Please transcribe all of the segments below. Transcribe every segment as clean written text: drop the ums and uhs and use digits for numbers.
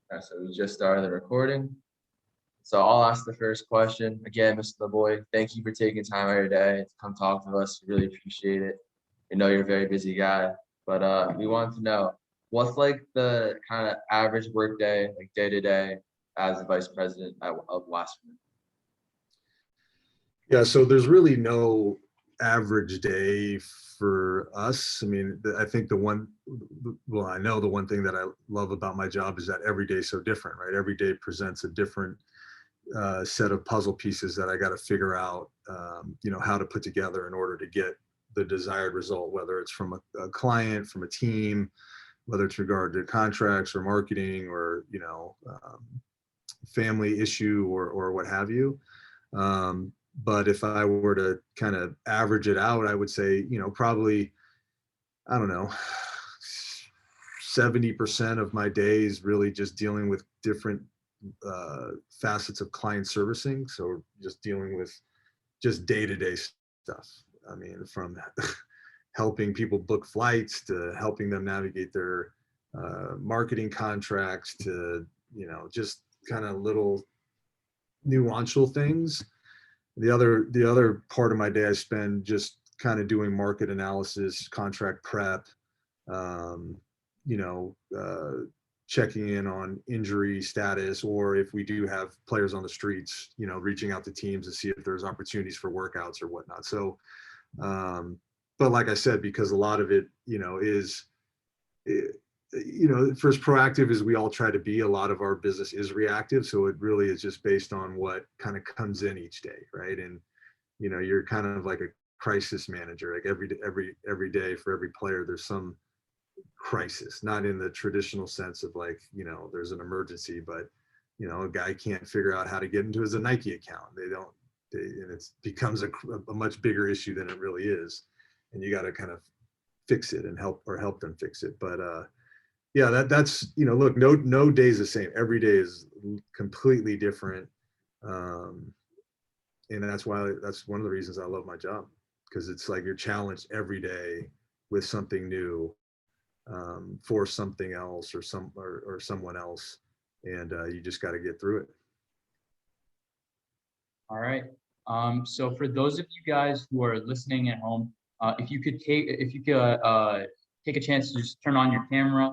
All right, so we just started the recording. So I'll ask the first question. Again, Mr. LaBoy, thank you for taking time out of your day to come talk to us. We really appreciate it. We know you're a very busy guy, but we wanted to know what's like the kind of average work day, like day to day, as the vice president of Wasserman. Yeah, so there's really no average day for us. I mean, I think I know the one thing that I love about my job is that every day is so different, right? Every day presents a different set of puzzle pieces that I got to figure out, how to put together in order to get the desired result, whether it's from a client, from a team, whether it's regard to contracts or marketing or, family issue or what have you. But if I were to kind of average it out, I would say, probably, I don't know, 70% of my day is really just dealing with different facets of client servicing. So just dealing with just day-to-day stuff. I mean, from helping people book flights to helping them navigate their marketing contracts to, just kind of little nuancial things. The other part of my day I spend just kind of doing market analysis, contract prep, checking in on injury status, or if we do have players on the streets, reaching out to teams to see if there's opportunities for workouts or whatnot. So, but like I said, because a lot of it, for as proactive as we all try to be, a lot of our business is reactive. So it really is just based on what kind of comes in each day, right? And you're kind of like a crisis manager. Like every day for every player, there's some crisis, not in the traditional sense of like, there's an emergency, but a guy can't figure out how to get into his Nike account. And it becomes a much bigger issue than it really is. And you got to kind of fix it and help them fix it. But yeah, that's, look, no day is the same. Every day is completely different. And that's one of the reasons I love my job, because it's like you're challenged every day with something new, for something else or someone else. And you just got to get through it. All right. So for those of you guys who are listening at home, if you could take a chance to just turn on your camera.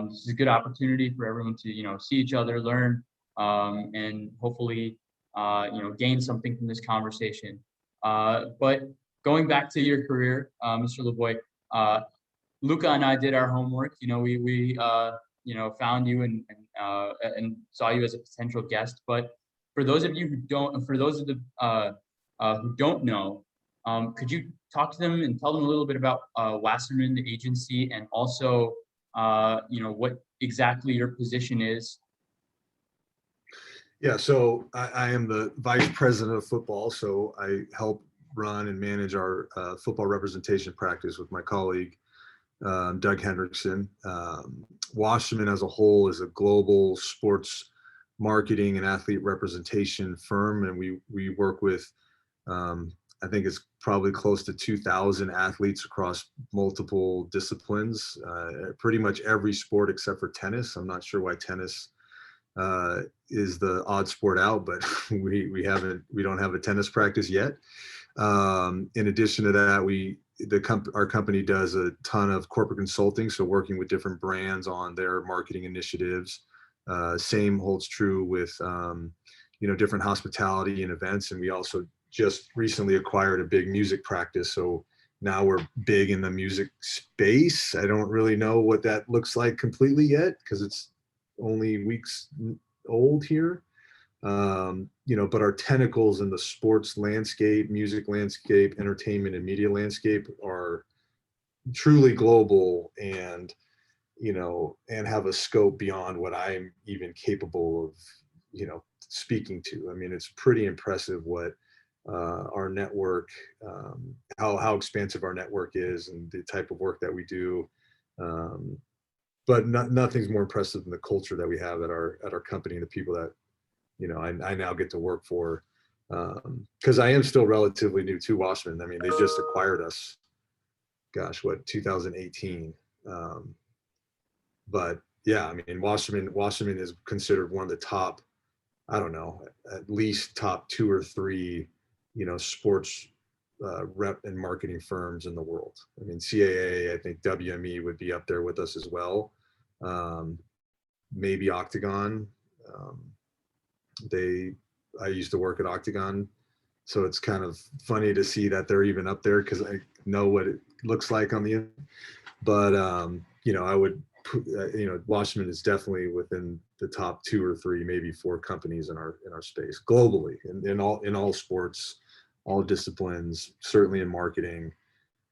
This is a good opportunity for everyone to, see each other, learn, and hopefully, gain something from this conversation. But going back to your career, Mr. LaBoy, Luca and I did our homework. We found you and saw you as a potential guest. But for those of you who don't know, could you talk to them and tell them a little bit about Wasserman, the agency, and also what exactly your position is? Yeah, so I am the vice president of football. So I help run and manage our football representation practice with my colleague, Doug Hendrickson. Wasserman as a whole is a global sports marketing and athlete representation firm. And we work with, I think it's probably close to 2,000 athletes across multiple disciplines, pretty much every sport except for tennis. I'm not sure why tennis is the odd sport out, but we don't have a tennis practice yet. In addition to that, our company does a ton of corporate consulting, so working with different brands on their marketing initiatives. Same holds true with different hospitality and events, and we also just recently acquired a big music practice. So now we're big in the music space. I don't really know what that looks like completely yet because it's only weeks old here. But our tentacles in the sports landscape, music landscape, entertainment and media landscape are truly global and have a scope beyond what I'm even capable of, speaking to. I mean, it's pretty impressive what our network, how expansive our network is and the type of work that we do. But nothing's more impressive than the culture that we have at our company and the people that, I now get to work for, because I am still relatively new to Wasserman. I mean, they just acquired us, 2018. But yeah, I mean, Wasserman is considered one of the top, I don't know, at least top 2 or 3, sports rep and marketing firms in the world. I mean, CAA, I think WME would be up there with us as well. Maybe Octagon. Um, I used to work at Octagon, so it's kind of funny to see that they're even up there because I know what it looks like on the, but I would, Wasserman is definitely within the top 2 or 3, maybe 4 companies in our space globally, in all sports, all disciplines, certainly in marketing,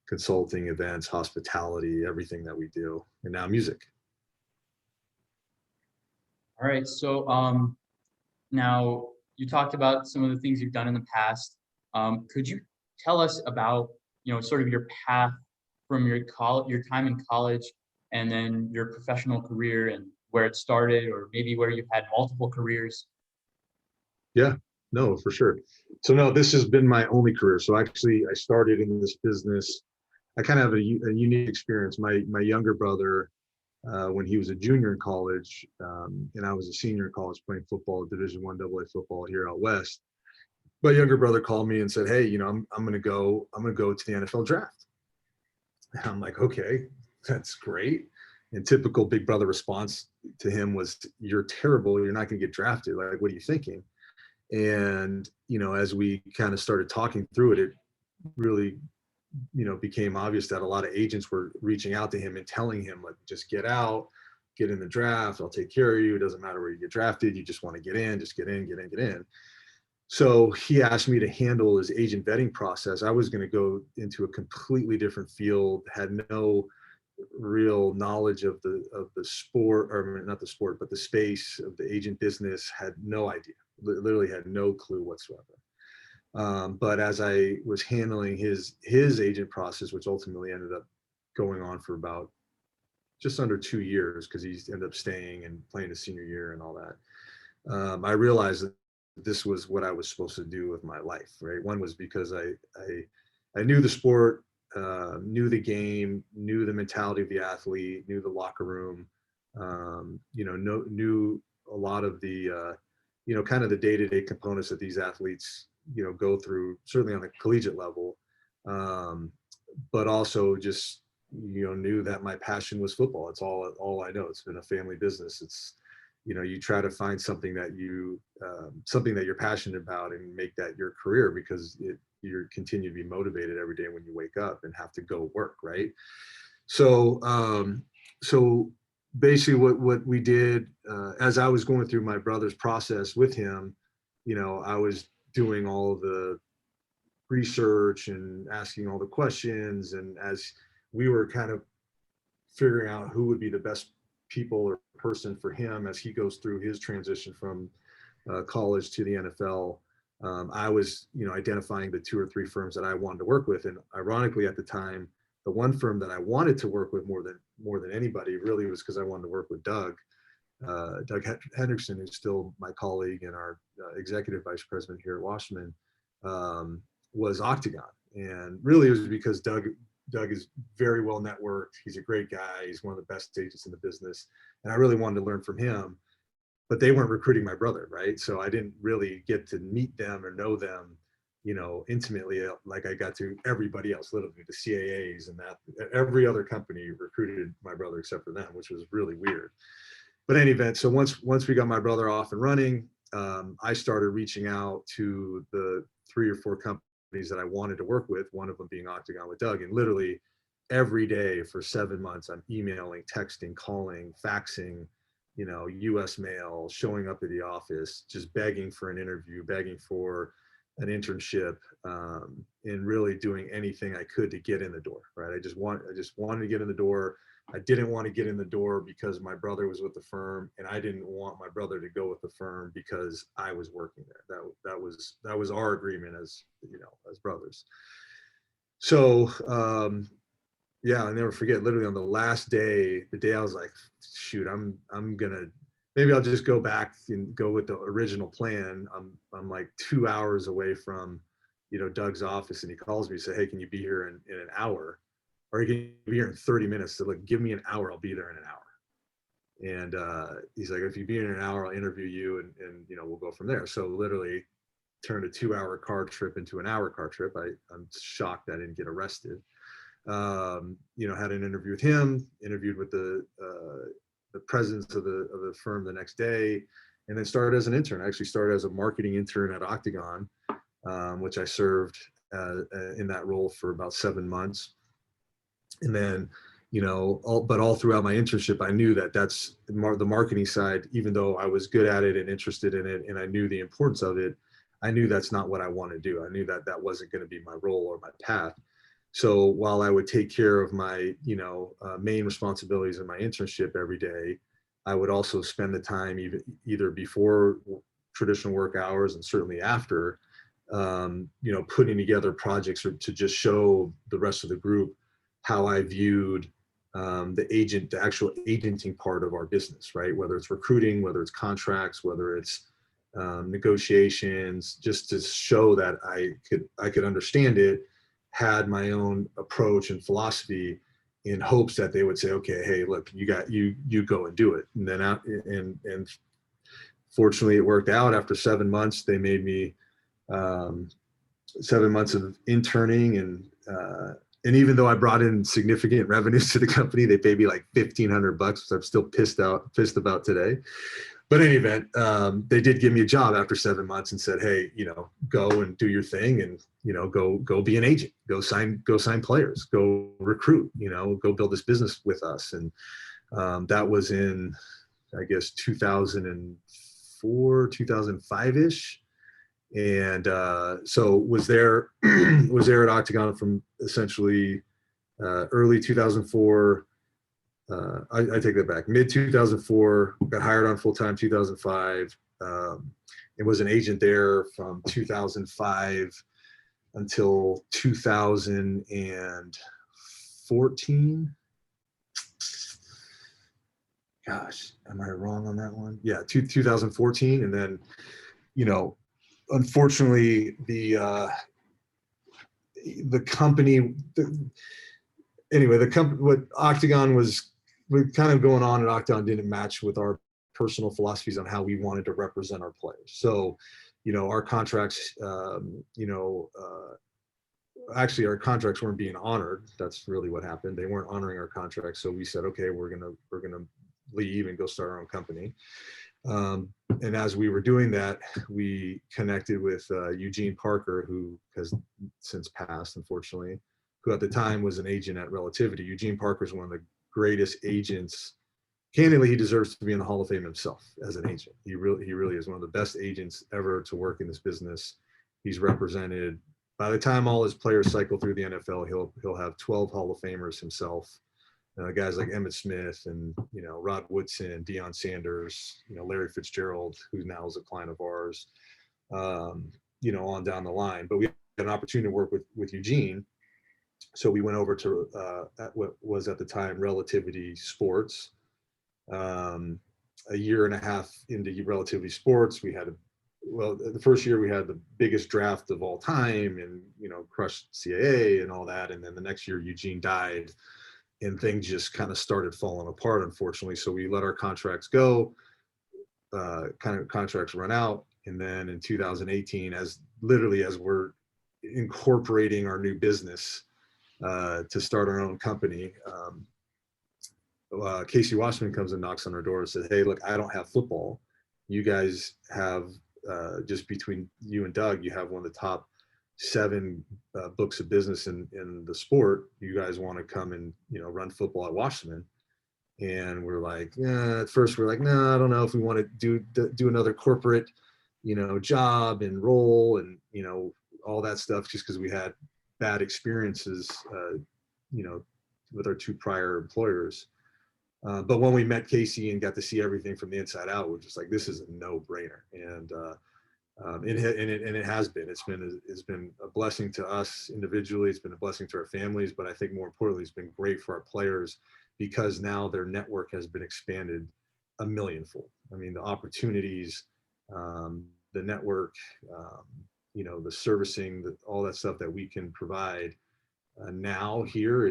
consulting, events, hospitality, everything that we do, and now music. All right. So now you talked about some of the things you've done in the past. Could you tell us about, sort of your path from your time in college and then your professional career and where it started, or maybe where you've had multiple careers? Yeah, no, for sure. So no, this has been my only career. So actually I started in this business. I kind of have a unique experience. My younger brother, when he was a junior in college, and I was a senior in college playing football, Division I AA football here out west. My younger brother called me and said, "Hey, I'm gonna go to the NFL draft." And I'm like, "Okay, that's great." And typical big brother response to him was, "You're terrible. You're not gonna get drafted. Like, what are you thinking?" And as we kind of started talking through it, it really became obvious that a lot of agents were reaching out to him and telling him, like, just get out, get in the draft, I'll take care of you, it doesn't matter where you get drafted, you just want to get in, just get in. So he asked me to handle his agent vetting process. I was going to go into a completely different field, had no real knowledge of the sport, or not the sport, but the space of the agent business, had no idea, literally had no clue whatsoever. But as I was handling his agent process, which ultimately ended up going on for about just under 2 years, because he ended up staying and playing his senior year and all that, I realized that this was what I was supposed to do with my life, right? One was because I knew the sport, knew the game, knew the mentality of the athlete, knew the locker room, knew a lot of the, kind of the day-to-day components that these athletes, go through, certainly on the collegiate level, but also just, knew that my passion was football. It's all I know. It's been a family business. It's, you try to find something that you're passionate about and make that your career, because you continue to be motivated every day when you wake up and have to go work, right? So basically what we did, as I was going through my brother's process with him, I was doing all of the research and asking all the questions, and as we were kind of figuring out who would be the best people or person for him as he goes through his transition from college to the NFL, I was, identifying the 2 or 3 firms that I wanted to work with. And ironically, at the time, the one firm that I wanted to work with more than anybody really was because I wanted to work with Doug Hendrickson, who's still my colleague and our executive vice president here at Wasserman, was Octagon. And really it was because Doug is very well networked. He's a great guy. He's one of the best agents in the business. And I really wanted to learn from him, but they weren't recruiting my brother, right? So I didn't really get to meet them or know them, intimately, like I got to everybody else, literally the CAAs, and that every other company recruited my brother except for them, which was really weird. But in any event, so once we got my brother off and running, I started reaching out to the 3 or 4 companies that I wanted to work with, one of them being Octagon with Doug. And literally every day for 7 months, I'm emailing, texting, calling, faxing, US mail, showing up at the office, just begging for an interview, begging for an internship, and really doing anything I could to get in the door, right? I just wanted to get in the door. I didn't want to get in the door because my brother was with the firm, and I didn't want my brother to go with the firm because I was working there. That was our agreement as brothers. So yeah, I'll never forget, literally on the last day, the day I was like, shoot, I'm gonna, maybe I'll just go back and go with the original plan. I'm like 2 hours away from, Doug's office, and he calls me and said, "Hey, can you be here in an hour? Or you can be here in 30 minutes." So like, give me an hour, I'll be there in an hour. And he's like, if you be in an hour, I'll interview you, and we'll go from there. So literally turned a 2-hour car trip into an hour car trip. I'm shocked I didn't get arrested. Had an interview with him, interviewed with the presidents of the firm the next day, and then started as an intern. I actually started as a marketing intern at Octagon, which I served in that role for about 7 months. And then, all throughout my internship, I knew that that's the marketing side, even though I was good at it and interested in it, and I knew the importance of it, I knew that's not what I want to do. I knew that that wasn't going to be my role or my path. So while I would take care of my, main responsibilities in my internship every day, I would also spend the time either before traditional work hours and certainly after, putting together projects to just show the rest of the group how I viewed the actual agenting part of our business, right? Whether it's recruiting, whether it's contracts, whether it's negotiations, just to show that I could understand it, had my own approach and philosophy, in hopes that they would say, okay, hey, look, you go and do it. And then and fortunately it worked out. After 7 months, they made me 7 months of interning, and even though I brought in significant revenues to the company, they paid me like $1,500, which I'm still pissed about today. But in any event, they did give me a job after 7 months and said, hey, go and do your thing, and go be an agent, go sign players, go recruit, go build this business with us. And that was in, I guess, 2004, 2005-ish. And so was there at Octagon from essentially early 2004. I take that back. Mid 2004, got hired on full time 2005. And was an agent there from 2005 until 2014. Gosh, am I wrong on that one? Yeah, 2014, and then, unfortunately, the company, what Octagon was kind of going on at Octagon didn't match with our personal philosophies on how we wanted to represent our players. So, our contracts, actually our contracts weren't being honored. That's really what happened. They weren't honoring our contracts. So we said, okay, we're gonna leave and go start our own company. And as we were doing that, we connected with Eugene Parker, who has since passed, unfortunately, who at the time was an agent at Relativity. Eugene Parker is one of the greatest agents. Candidly, he deserves to be in the Hall of Fame himself as an agent. He really is one of the best agents ever to work in this business. He's represented, by the time all his players cycle through the NFL, he'll have 12 Hall of Famers himself. Guys like Emmitt Smith and Rod Woodson, Deion Sanders, Larry Fitzgerald, who now is a client of ours, on down the line. But we had an opportunity to work with Eugene, so we went over to what was at the time Relativity Sports. A year and a half into Relativity Sports, the first year we had the biggest draft of all time, and crushed CAA and all that. And then the next year Eugene died, and things just kind of started falling apart, unfortunately. So we let our contracts go, contracts run out. And then in 2018, as we're incorporating our new business to start our own company, Casey Wasserman comes and knocks on our door and says, hey, look, I don't have football. You guys have, just between you and Doug, you have one of the top 7 books of business in the sport. You guys want to come and run football at Wasserman? And we're like, at first we're like, no, I don't know if we want to do another corporate job and role and all that stuff, just because we had bad experiences with our 2 prior employers. But when we met Casey and got to see everything from the inside out, we're just like, this is a no-brainer. And it has been. It's been a blessing to us individually. It's been a blessing to our families. But I think more importantly, it's been great for our players, because now their network has been expanded a millionfold. I mean, the opportunities, the network, the servicing, all that stuff that we can provide now here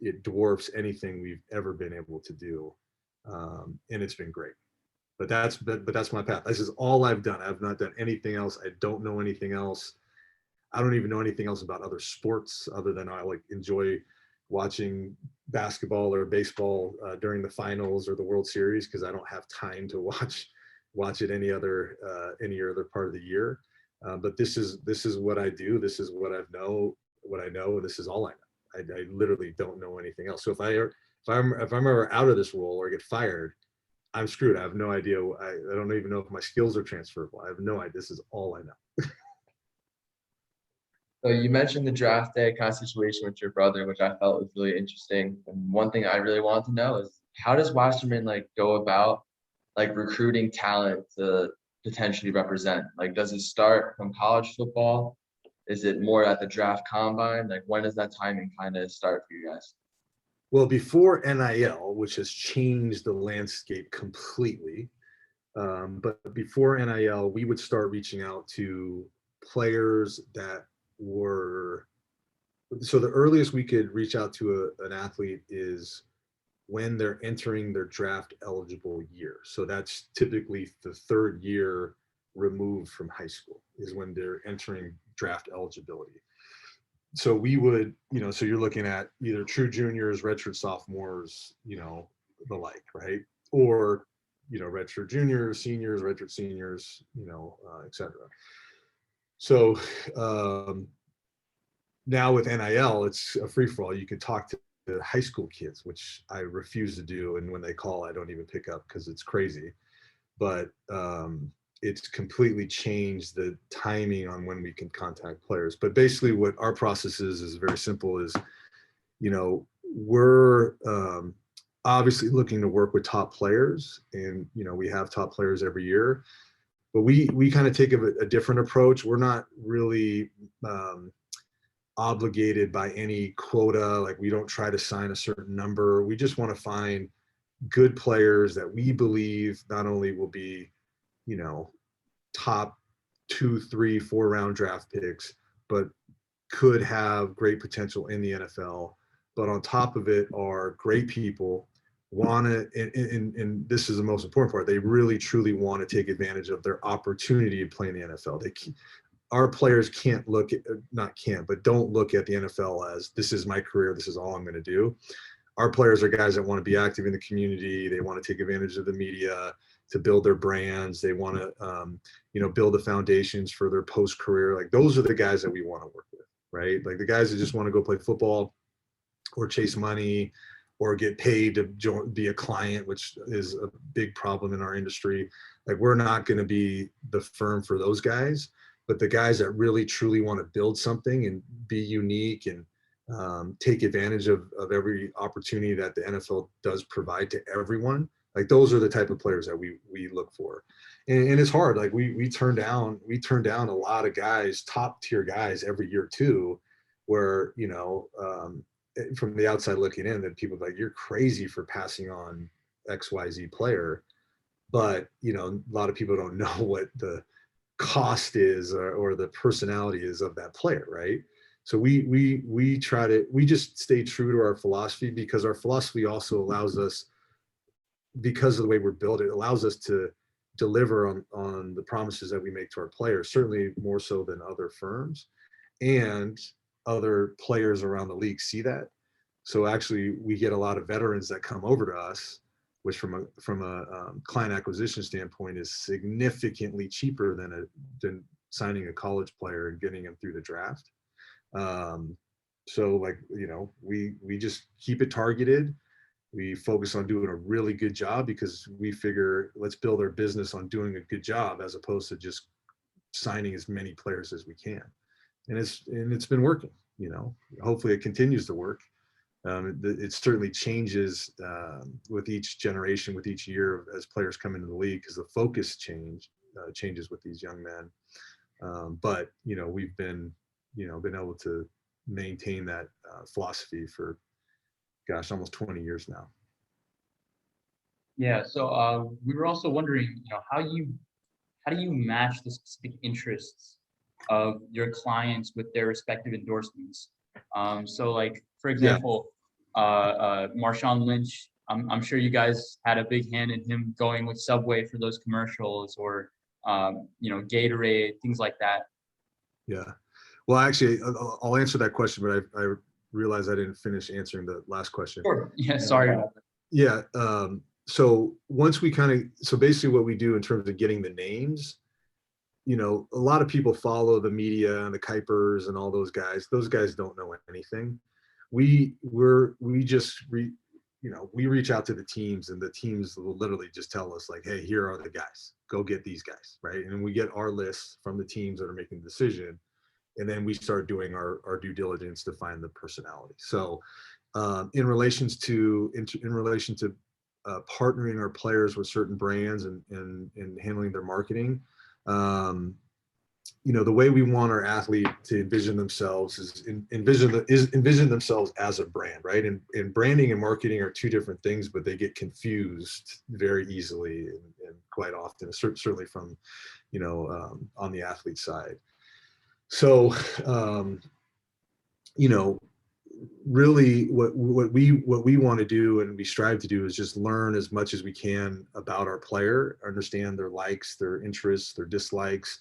it dwarfs anything we've ever been able to do And it's been great. But that's my path. This is all I've done. I've not done anything else. I don't know anything else. I don't even know anything else about other sports other than I like enjoy watching basketball or baseball during the finals or the World Series, because I don't have time to watch it any other part of the year. But this is what I do. This is what I know. This is all I know. I literally don't know anything else. So if I'm ever out of this role or get fired, I'm screwed. I have no idea. I don't even know if my skills are transferable. I have no idea. This is all I know. So you mentioned the draft day kind of situation with your brother, which I felt was really interesting. And one thing I really wanted to know is, how does Wasserman like go about like recruiting talent to potentially represent? Like, does it start from college football? Is it more at the draft combine? Like, when does that timing kind of start for you guys? Well, before NIL, which has changed the landscape completely, but before NIL, we would start reaching out to players that were, so the earliest we could reach out to an athlete is when they're entering their draft eligible year. So that's typically the third year removed from high school is when they're entering draft eligibility. So we would, so you're looking at either true juniors, redshirt sophomores, the like, right? Or, redshirt juniors, seniors, redshirt seniors, et cetera. So now with NIL, it's a free for all. You can talk to the high school kids, which I refuse to do. And when they call, I don't even pick up because it's crazy. But it's completely changed the timing on when we can contact players. But basically what our process is very simple is, we're obviously looking to work with top players, and, we have top players every year, but we kind of take a different approach. We're not really obligated by any quota. Like, we don't try to sign a certain number. We just want to find good players that we believe not only will be, top 2, 3, 4 round draft picks, but could have great potential in the NFL. But on top of it are great people, want to, and this is the most important part, they really truly want to take advantage of their opportunity to play in the NFL. Our players can't look at, not can't, but don't look at the NFL as, this is my career, this is all I'm going to do. Our players are guys that want to be active in the community. They want to take advantage of the media to build their brands. They want to, build the foundations for their post-career. Like, those are the guys that we want to work with, right? Like, the guys that just want to go play football or chase money or get paid to be a client, which is a big problem in our industry. Like, we're not going to be the firm for those guys, but the guys that really truly want to build something and be unique and take advantage of every opportunity that the NFL does provide to everyone. Like, those are the type of players that we look for. And it's hard. Like, we turn down a lot of guys, top tier guys every year too, where, from the outside looking in, that people are like, you're crazy for passing on XYZ player. But, a lot of people don't know what the cost is or the personality is of that player, right? So we just stay true to our philosophy, because our philosophy also allows us, because of the way we're built, it allows us to deliver on the promises that we make to our players, certainly more so than other firms, and other players around the league see that. So actually we get a lot of veterans that come over to us, which from a client acquisition standpoint is significantly cheaper than signing a college player and getting them through the draft. So, like, we just keep it targeted. We focus on doing a really good job, because we figure, let's build our business on doing a good job as opposed to just signing as many players as we can. And it's been working, hopefully it continues to work. It certainly changes with each generation, with each year as players come into the league, because the focus changes with these young men. But, we've been able to maintain that philosophy for, gosh, almost 20 years now. Yeah. So we were also wondering, how do you match the specific interests of your clients with their respective endorsements? So, like, for example, Marshawn Lynch I'm sure you guys had a big hand in him going with Subway for those commercials, or Gatorade, things like that. Yeah. Well, actually, I'll answer that question, but I realized I didn't finish answering the last question. Sure. Yeah. Sorry. Yeah. So once we so basically what we do in terms of getting the names, a lot of people follow the media and the Kuipers and all those guys. Those guys don't know anything. We reach out to the teams, and the teams will literally just tell us like, hey, here are the guys, go get these guys, right? And we get our lists from the teams that are making the decision, and then we start doing our due diligence to find the personality. So in relation to partnering our players with certain brands and handling their marketing, the way we want our athlete to envision themselves is envision themselves as a brand, right? And branding and marketing are two different things, but they get confused very easily and quite often, certainly from, on the athlete side. So, really what we want to do and we strive to do is just learn as much as we can about our player, understand their likes, their interests, their dislikes,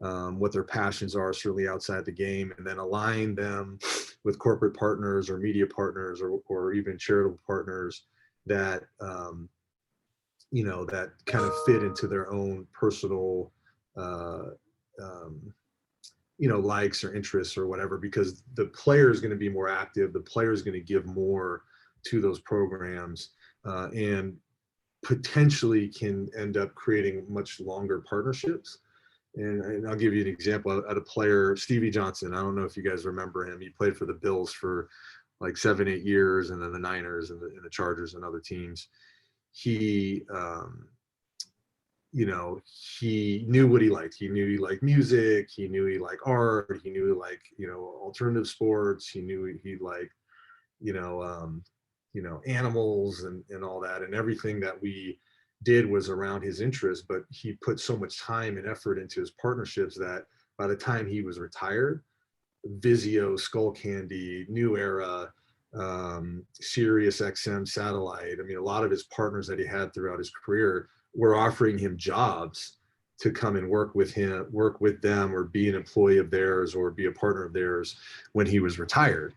what their passions are, certainly outside the game, and then align them with corporate partners or media partners or even charitable partners that, that kind of fit into their own personal, likes or interests or whatever, because the player is going to be more active. The player is going to give more to those programs, and potentially can end up creating much longer partnerships. And I'll give you an example. At a player, Stevie Johnson. I don't know if you guys remember him. He played for the Bills for like 7-8 years, and then the Niners and the Chargers and other teams. He he knew what he liked. He knew he liked music. He knew he liked art. He knew he liked, alternative sports. He knew he liked, animals and all that. And everything that we did was around his interests, but he put so much time and effort into his partnerships that by the time he was retired, Vizio, Skull Candy, New Era, Sirius XM satellite. I mean, a lot of his partners that he had throughout his career were offering him jobs to come and work with them, or be an employee of theirs or be a partner of theirs when he was retired.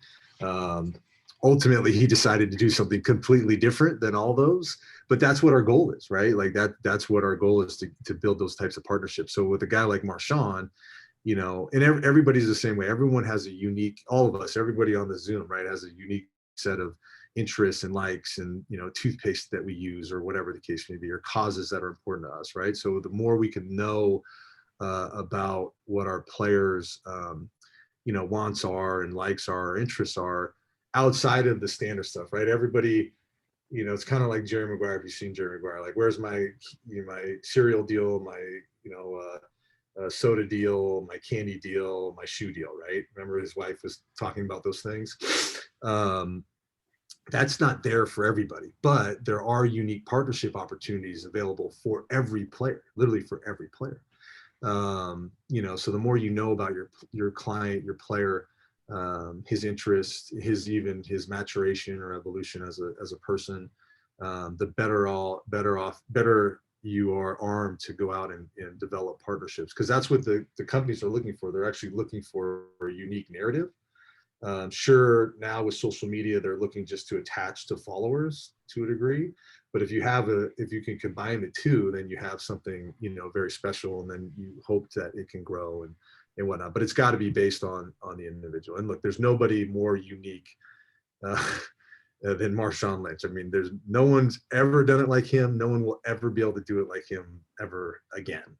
Ultimately, he decided to do something completely different than all those, but that's what our goal is, right? Like that's what our goal is, to build those types of partnerships. So with a guy like Marshawn, and everybody's the same way. Everyone has a unique, all of us, everybody on the Zoom, right, has a unique set of interests and likes and, toothpaste that we use or whatever the case may be, or causes that are important to us, right? So the more we can know about what our players, wants are and likes are, interests are, outside of the standard stuff, right? Everybody, it's kind of like Jerry Maguire. If you've seen Jerry Maguire, like, where's my my cereal deal, my soda deal, my candy deal, my shoe deal, right? Remember his wife was talking about those things. That's not there for everybody, but there are unique partnership opportunities available for every player, literally for every player. So the more you know about your client, your player, his interests, his maturation or evolution as a person, the better you are armed to go out and develop partnerships, because that's what the companies are looking for. They're actually looking for a unique narrative. Sure, now with social media, they're looking just to attach to followers to a degree. But if you can combine the two, then you have something, very special, and then you hope that it can grow and whatnot. But it's got to be based on the individual. And look, there's nobody more unique than Marshawn Lynch. I mean, there's no one's ever done it like him. No one will ever be able to do it like him ever again.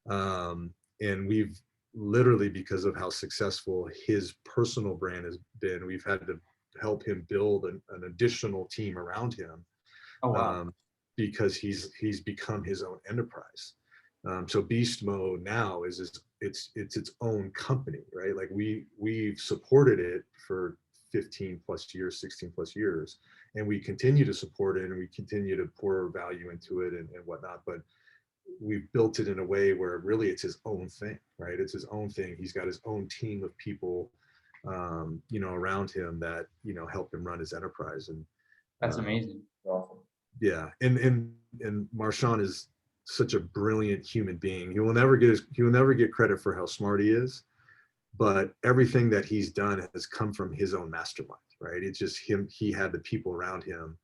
And we've literally, because of how successful his personal brand has been, we've had to help him build an additional team around him. Oh, wow. Because he's become his own enterprise. So Beast Mode now is it's its own company, right? Like we've supported it for 15 plus years, 16 plus years, and we continue to support it, and we continue to pour value into it and whatnot. But we've built it in a way where really it's his own thing, right? It's his own thing. He's got his own team of people, around him that, help him run his enterprise. And That's amazing. Awesome. Yeah, and Marshawn is such a brilliant human being. He will never get credit for how smart he is, but everything that he's done has come from his own mastermind, right? It's just him. He had the people around him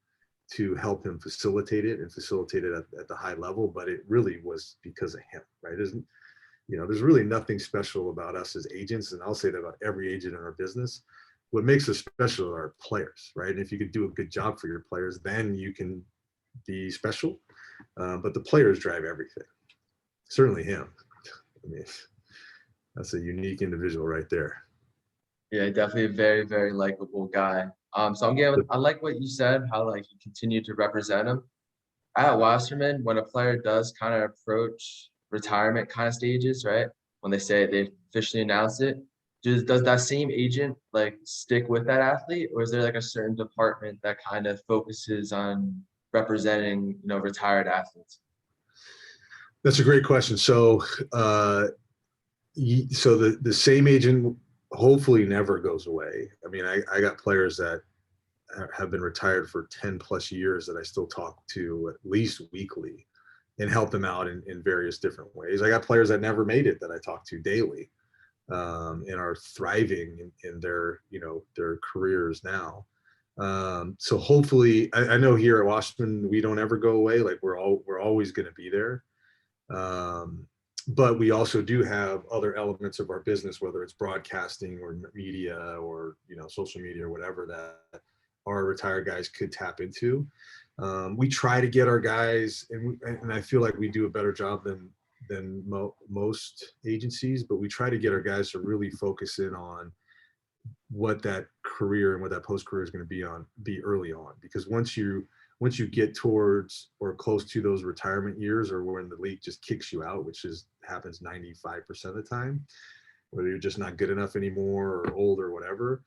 to help him facilitate it and facilitate it at the high level, but it really was because of him, right? There's really nothing special about us as agents, and I'll say that about every agent in our business. What makes us special are our players, right? And if you could do a good job for your players, then you can be special. But the players drive everything. Certainly him. I mean, that's a unique individual right there. Yeah, definitely a very, very likable guy. I like what you said, how like you continue to represent him. At Wasserman, when a player does kind of approach retirement kind of stages, right? When they say they officially announce it, does that same agent like stick with that athlete, or is there like a certain department that kind of focuses on representing, retired athletes? That's a great question. So, the same agent hopefully never goes away. I mean, I got players that have been retired for 10 plus years that I still talk to at least weekly and help them out in various different ways. I got players that never made it that I talk to daily, and are thriving in their careers now. So hopefully, I know here at Washington, we don't ever go away. Like we're always going to be there. But we also do have other elements of our business, whether it's broadcasting or media or, social media or whatever, that our retired guys could tap into. We try to get our guys, and I feel like we do a better job than most agencies, but we try to get our guys to really focus in on what that career and what that post career is going to be early on, because once you get towards or close to those retirement years, or when the league just kicks you out, which happens 95% of the time, whether you're just not good enough anymore or old or whatever,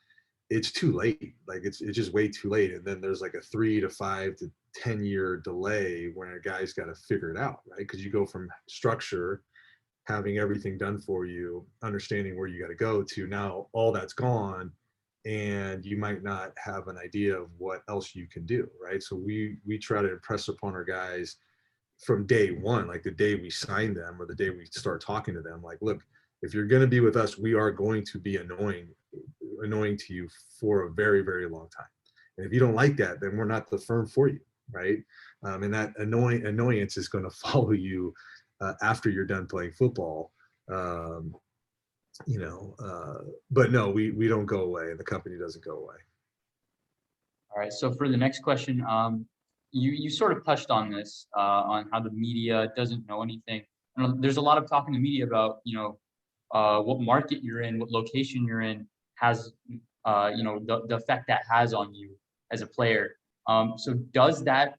it's too late. Like it's just way too late. And then there's like a 3 to 5 to 10 year delay when a guy's got to figure it out, right? Because you go from structure, having everything done for you, understanding where you got to go, to now all that's gone, and you might not have an idea of what else you can do, right? So we try to impress upon our guys from day one, like the day we sign them or the day we start talking to them, like, look, if you're going to be with us, we are going to be annoying to you for a very, very long time. And if you don't like that, then we're not the firm for you, right? And that annoyance is going to follow you after you're done playing football. But no, we don't go away, and the company doesn't go away. All right. So for the next question, you sort of touched on this, on how the media doesn't know anything. There's a lot of talk in the media about, what market you're in, what location you're in has, the effect that has on you as a player. So does that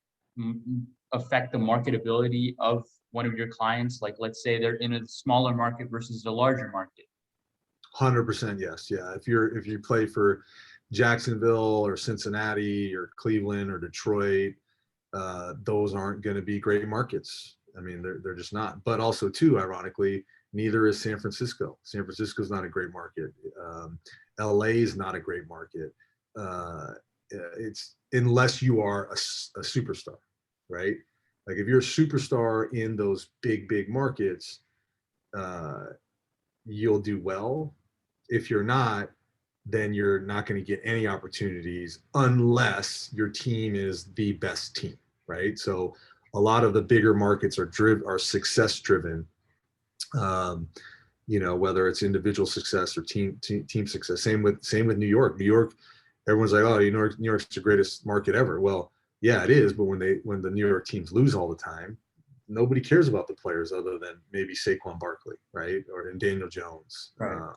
affect the marketability of one of your clients? Like, let's say they're in a smaller market versus a larger market. 100% yes. Yeah. If you play for Jacksonville or Cincinnati or Cleveland or Detroit, those aren't going to be great markets. I mean, they're just not. But also, too, ironically, neither is San Francisco. San Francisco is not a great market. LA is not a great market. It's unless you are a superstar, right? Like if you're a superstar in those big markets, you'll do well. If you're not, then you're not going to get any opportunities unless your team is the best team, right? So a lot of the bigger markets are success driven, whether it's individual success or team success. Same with New York. New York, everyone's like, oh, New York's the greatest market ever. Well, yeah, it is. But when the New York teams lose all the time, nobody cares about the players other than maybe Saquon Barkley, right? And Daniel Jones, Right.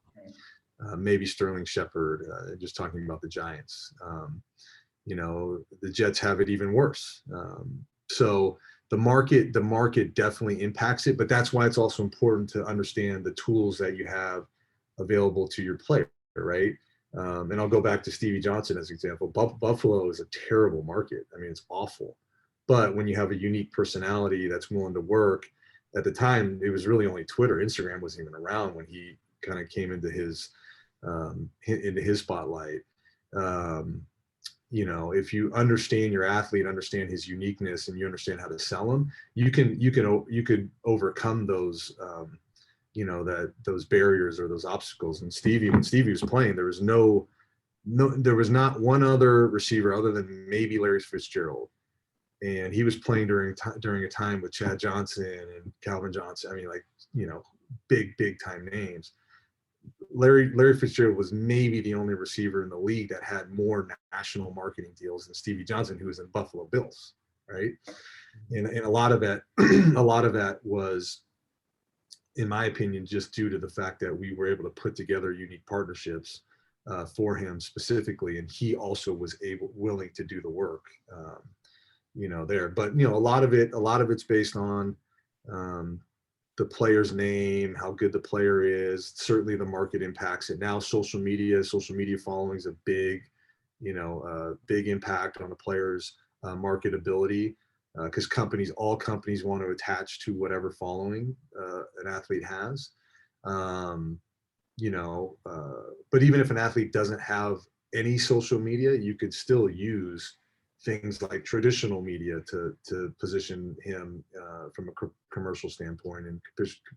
maybe Sterling Shepard, just talking about the Giants. The Jets have it even worse. So the market definitely impacts it, but that's why it's also important to understand the tools that you have available to your player, right? And I'll go back to Stevie Johnson as an example. Buffalo is a terrible market. I mean, it's awful. But when you have a unique personality that's willing to work, at the time, it was really only Twitter. Instagram wasn't even around when he kind of came into his spotlight. if you understand your athlete, understand his uniqueness, and you understand how to sell him, you could overcome those, those barriers or those obstacles. And when Stevie was playing, there was there was not one other receiver other than maybe Larry Fitzgerald. And he was playing during a time with Chad Johnson and Calvin Johnson. I mean, like, big time names. Larry Fitzgerald was maybe the only receiver in the league that had more national marketing deals than Stevie Johnson, who was in Buffalo Bills, right? And a lot of that was, in my opinion, just due to the fact that we were able to put together unique partnerships for him specifically, and he also was willing to do the work, there. But a lot of it's based on the player's name, how good the player is. Certainly the market impacts it. Now social media following is a big impact on the player's marketability, because all companies want to attach to whatever following an athlete has. But even if an athlete doesn't have any social media, you could still use things like traditional media to position him from a commercial standpoint and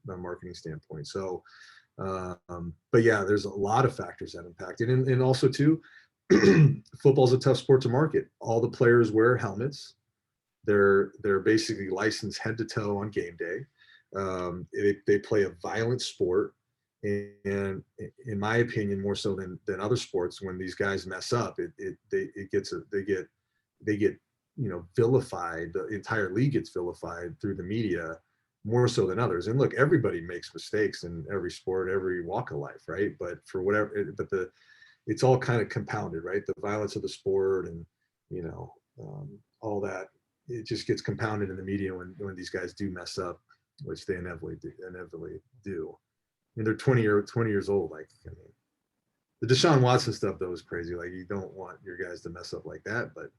a marketing standpoint. So, but yeah, there's a lot of factors that impact it. And also too, football's a tough sport to market. All the players wear helmets. They're basically licensed head to toe on game day. They play a violent sport. And in my opinion, more so than other sports, when these guys mess up, they get vilified. The entire league gets vilified through the media more so than others. And look, everybody makes mistakes in every sport, every walk of life, right? But it's all kind of compounded, right? The violence of the sport and all that, it just gets compounded in the media when these guys do mess up, which they inevitably do. I mean, they're 20 years old. Like, I mean, the Deshaun Watson stuff though is crazy. Like, you don't want your guys to mess up like that, but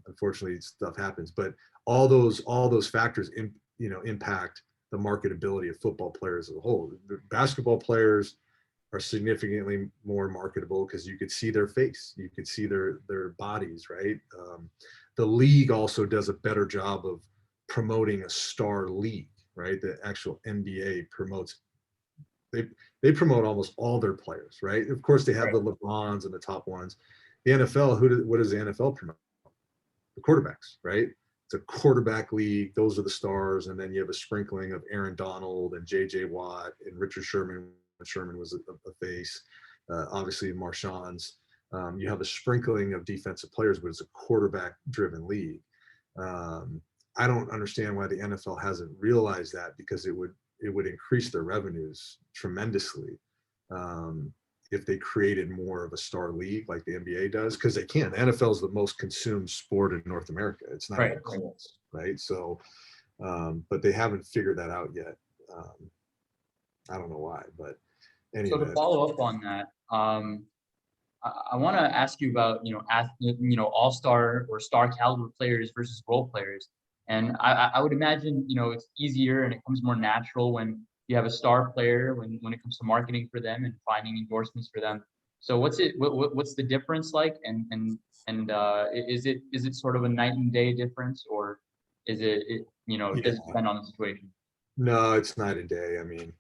unfortunately stuff happens. But all those factors impact the marketability of football players as a whole. The basketball players are significantly more marketable because you could see their face, you could see their bodies, right? The league also does a better job of promoting a star league, right? The actual NBA promotes, they promote almost all their players, right? Of course, they have the LeBrons and the top ones. The NFL, what does the NFL promote? The quarterbacks, right? It's a quarterback league. Those are the stars. And then you have a sprinkling of Aaron Donald and JJ Watt and Richard Sherman. Sherman was a face, obviously Marshawn's. You have a sprinkling of defensive players, but it's a quarterback-driven league. I don't understand why the NFL hasn't realized that, because it would increase their revenues tremendously if they created more of a star league like the NBA does, because they can. The NFL is the most consumed sport in North America. It's not even close, right? So, but they haven't figured that out yet. I don't know why, but anyway. So to follow up on that, I want to ask you about all-star or star caliber players versus role players, and I would imagine it's easier and it comes more natural when you have a star player when it comes to marketing for them and finding endorsements for them. So what's the difference like, and is it sort of a night and day difference, or is it does it depend on the situation? No, it's night and day. I mean,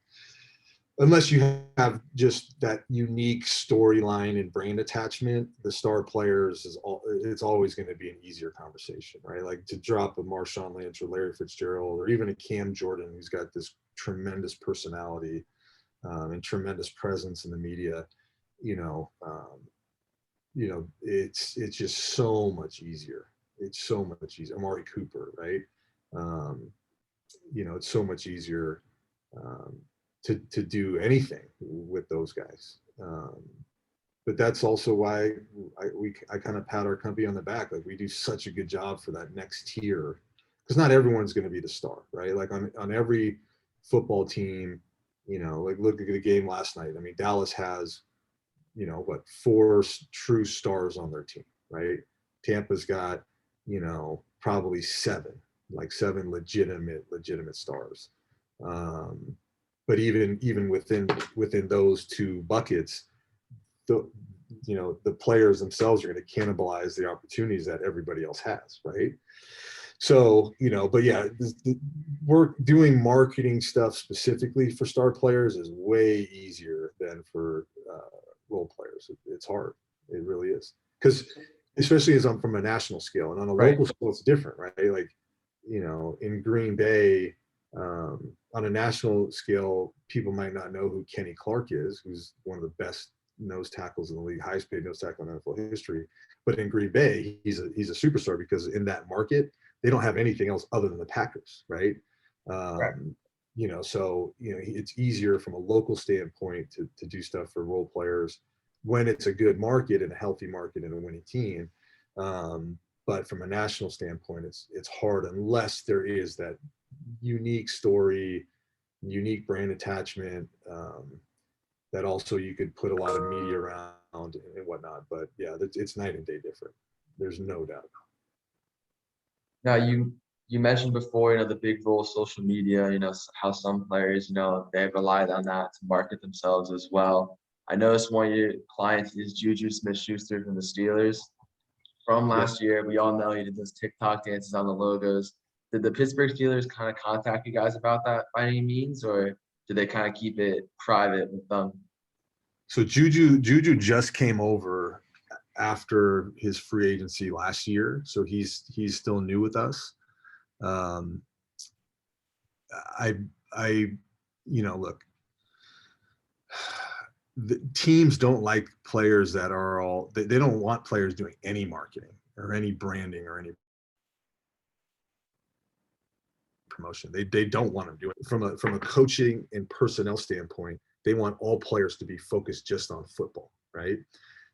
unless you have just that unique storyline and brand attachment, the star players it's always going to be an easier conversation, right? Like, to drop a Marshawn Lynch or Larry Fitzgerald or even a Cam Jordan, who's got this tremendous personality and tremendous presence in the media, it's just so much easier. It's so much easier. Amari Cooper, right? It's so much easier to do anything with those guys. But that's also why I kind of pat our company on the back. Like, we do such a good job for that next tier, because not everyone's going to be the star, right? Like on every football team, like, look at the game last night. I mean, Dallas has, 4 true stars on their team, right? Tampa's got, probably 7 legitimate stars. But even within those 2 buckets, the players themselves are going to cannibalize the opportunities that everybody else has, right? So, but yeah, we're doing marketing stuff specifically for star players is way easier than for role players. It's hard. It really is. Because especially as I'm from a national scale, and on a local scale, it's different, right? Like, in Green Bay, on a national scale, people might not know who Kenny Clark is, who's one of the best nose tackles in the league, highest paid nose tackle in NFL history. But in Green Bay, he's a superstar because in that market, they don't have anything else other than the Packers, right? So it's easier from a local standpoint to do stuff for role players when it's a good market and a healthy market and a winning team. But from a national standpoint, it's hard unless there is that unique story, unique brand attachment, that also you could put a lot of media around and whatnot. But yeah, it's night and day different. There's no doubt. Now you mentioned before, the big role of social media, how some players, they relied on that to market themselves as well. I noticed one of your clients is JuJu Smith Schuster from the Steelers. From last year, we all know he did those TikTok dances on the logos. Did the Pittsburgh Steelers kind of contact you guys about that by any means, or did they kind of keep it private with them? So JuJu just came over after his free agency last year, so he's still new with us. Look, the teams don't like players that are they don't want players doing any marketing or any branding or any promotion. They don't want them doing it. From a coaching and personnel standpoint, they want all players to be focused just on football, right?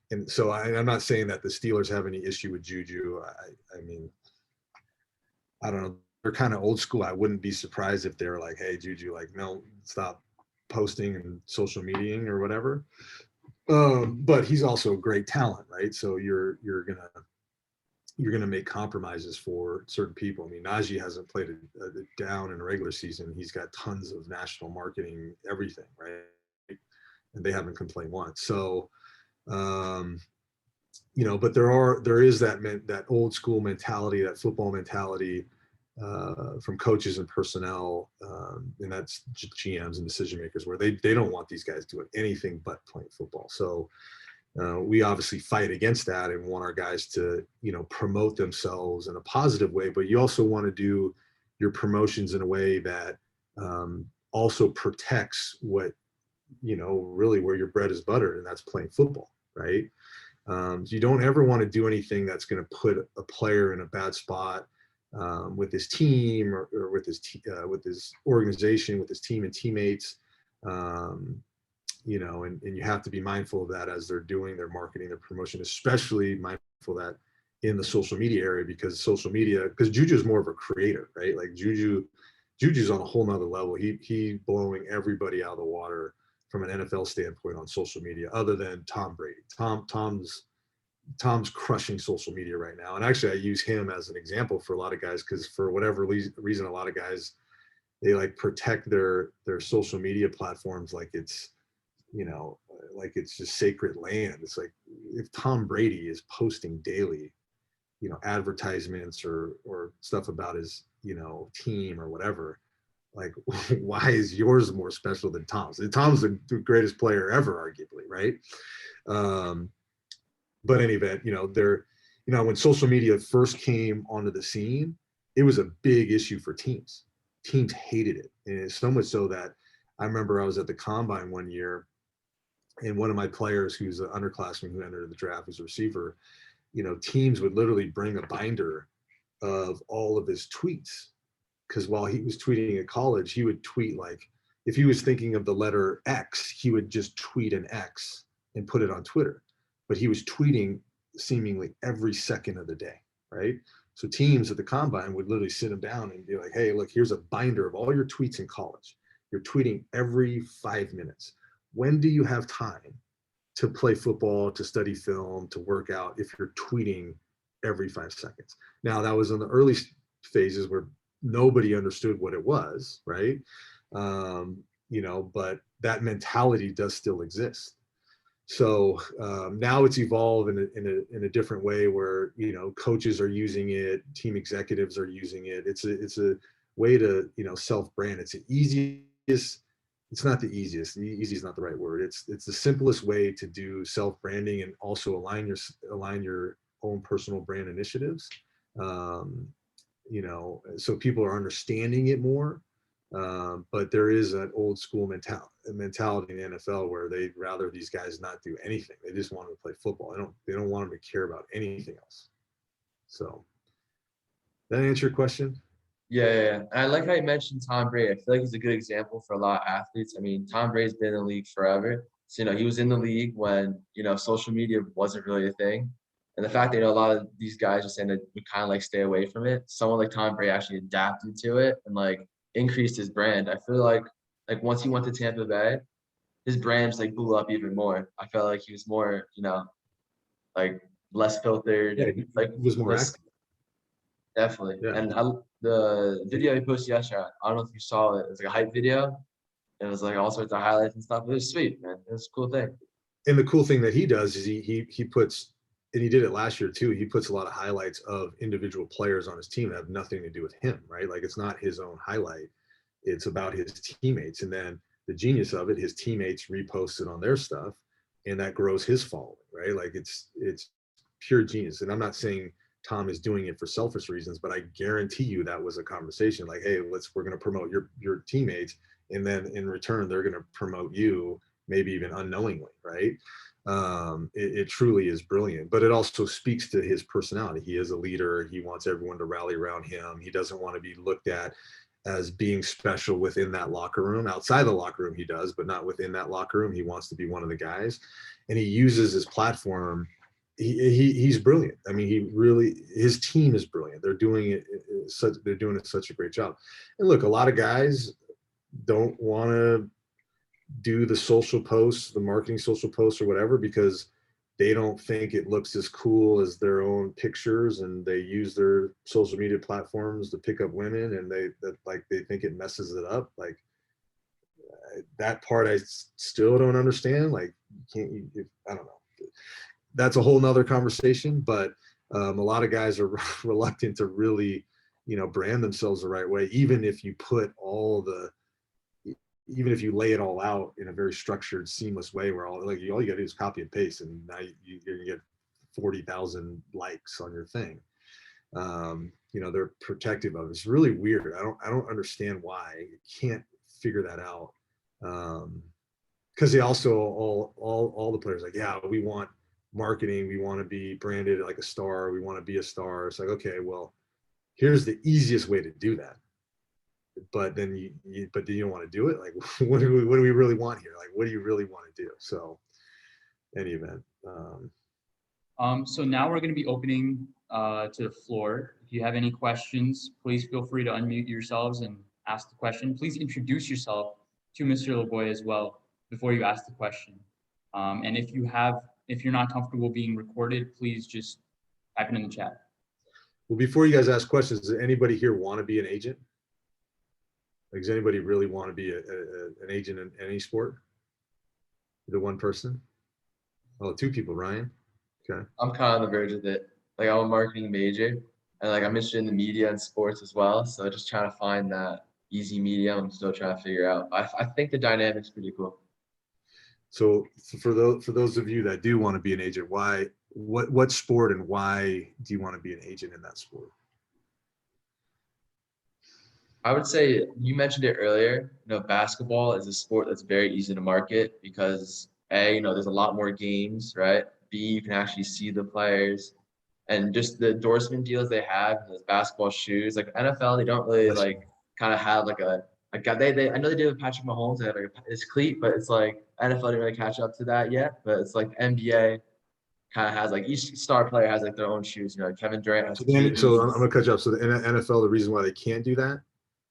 And so I'm not saying that the Steelers have any issue with JuJu. I mean, I don't know. They're kind of old school. I wouldn't be surprised if they were like, hey, JuJu, like, no, stop posting and social mediaing or whatever. But he's also a great talent, right? So you're gonna make compromises for certain people. I mean, Najee hasn't played a down in a regular season. He's got tons of national marketing, everything, right? And they haven't complained once. So, but there is that old school mentality, that football mentality from coaches and personnel, and that's GMs and decision makers, where they don't want these guys doing anything but playing football. So we obviously fight against that and want our guys to, promote themselves in a positive way, but you also want to do your promotions in a way that also protects what, really where your bread is buttered, and that's playing football, right? You don't ever want to do anything that's going to put a player in a bad spot with his team or with his organization, with his team and teammates. And you have to be mindful of that as they're doing their marketing, their promotion, especially mindful of that in the social media area, because JuJu is more of a creator, right? Like JuJu's on a whole nother level. He blowing everybody out of the water from an NFL standpoint on social media, other than Tom Brady. Tom's crushing social media right now. And actually I use him as an example for a lot of guys, because for whatever reason, a lot of guys, they like protect their social media platforms like it's, like it's just sacred land. It's like, if Tom Brady is posting daily, advertisements or stuff about his, team or whatever, like, why is yours more special than Tom's? Tom's the greatest player ever, arguably, right? But in any event, when social media first came onto the scene, it was a big issue for teams. Teams hated it. And it's so much so that I remember I was at the combine one year, and one of my players, who's an underclassman who entered the draft as a receiver, teams would literally bring a binder of all of his tweets. Because while he was tweeting at college, he would tweet, like, if he was thinking of the letter X, he would just tweet an X and put it on Twitter. But he was tweeting seemingly every second of the day, right? So teams at the combine would literally sit him down and be like, hey, look, here's a binder of all your tweets in college. You're tweeting every 5 minutes. When do you have time to play football, to study film, to work out, if you're tweeting every 5 seconds? Now, that was in the early phases where nobody understood what it was, right? But that mentality does still exist. So now it's evolved in a different way where, you know, coaches are using it, team executives are using it. It's a way to, you know, self-brand. It's the easiest. It's not the easiest. Easy is not the right word. It's the simplest way to do self-branding and also align your own personal brand initiatives. You know, so people are understanding it more. But there is an old school mentality in the NFL where they'd rather these guys not do anything. They just want them to play football. They don't want them to care about anything else. So that answer your question? Yeah. And I like how you mentioned Tom Brady. I feel like he's a good example for a lot of athletes. I mean, Tom Brady's been in the league forever. So, you know, he was in the league when, you know, social media wasn't really a thing. And the fact that, you know, a lot of these guys are saying that we kind of like stay away from it. Someone like Tom Brady actually adapted to it and like increased his brand. I feel like once he went to Tampa Bay, his brand just like blew up even more. I felt like he was more, you know, like less filtered, Yeah, he like was more less, active. definitely. Yeah. And the video he posted yesterday, I don't know if you saw it. It was like a hype video. It was like all sorts of highlights and stuff. It was sweet, man. It was a cool thing. And the cool thing that he does is he puts, and he did it last year too. He puts a lot of highlights of individual players on his team that have nothing to do with him, right? Like it's not his own highlight. It's about his teammates. And then the genius of it, his teammates repost it on their stuff, and that grows his following, right? Like it's pure genius. And I'm not saying Tom is doing it for selfish reasons, but I guarantee you that was a conversation like, hey, we're going to promote your teammates, and then in return they're going to promote you, maybe even unknowingly, right? It truly is brilliant, but it also speaks to his personality. He is a leader. He wants everyone to rally around him. He doesn't want to be looked at as being special within that locker room. Outside the locker room, he does, but not within that locker room. He wants to be one of the guys, and he uses his platform. He's brilliant. I mean, his team is brilliant. They're doing it such a great job. And look, a lot of guys don't want to do the social posts, the marketing social posts or whatever, because they don't think it looks as cool as their own pictures, and they use their social media platforms to pick up women, and they think it messes it up. Like that part I still don't understand. Like I don't know. That's a whole nother conversation, but a lot of guys are reluctant to really, you know, brand themselves the right way, even if you lay it all out in a very structured, seamless way where all you gotta do is copy and paste, and now you're gonna get 40,000 likes on your thing. You know, they're protective of it. It's really weird. I don't understand why. You can't figure that out. Because they also all the players like, yeah, we want marketing, we want to be branded like a star, we want to be a star. It's like, okay, well, here's the easiest way to do that. But then you don't want to do it. Like, what do we really want here? Like, what do you really want to do? So, any event. So now we're going to be opening to the floor. If you have any questions, please feel free to unmute yourselves and ask the question. Please introduce yourself to Mr. LaBoy as well before you ask the question. And if you're not comfortable being recorded, please just type it in the chat. Well, before you guys ask questions, does anybody here want to be an agent? Like, does anybody really want to be an agent in any sport? The one person? Oh, two people, Ryan. Okay. I'm kind of on the verge of it. Like I'm a marketing major, and like I'm interested in the media and sports as well. So just trying to find that easy medium. I'm still trying to figure out. I think the dynamic's pretty cool. So for those of you that do want to be an agent, what sport and why do you want to be an agent in that sport? I would say you mentioned it earlier. You know, basketball is a sport that's very easy to market because A, you know, there's a lot more games, right? B, you can actually see the players, and just the endorsement deals they have, those basketball shoes. Like NFL, they don't really like kind of have like a guy. They I know they did with Patrick Mahomes. They had like his cleat, but it's like NFL didn't really catch up to that yet. But it's like the NBA kind of has like each star player has like their own shoes. You know, Kevin Durant has. So I'm gonna cut you off. So the NFL, the reason why they can't do that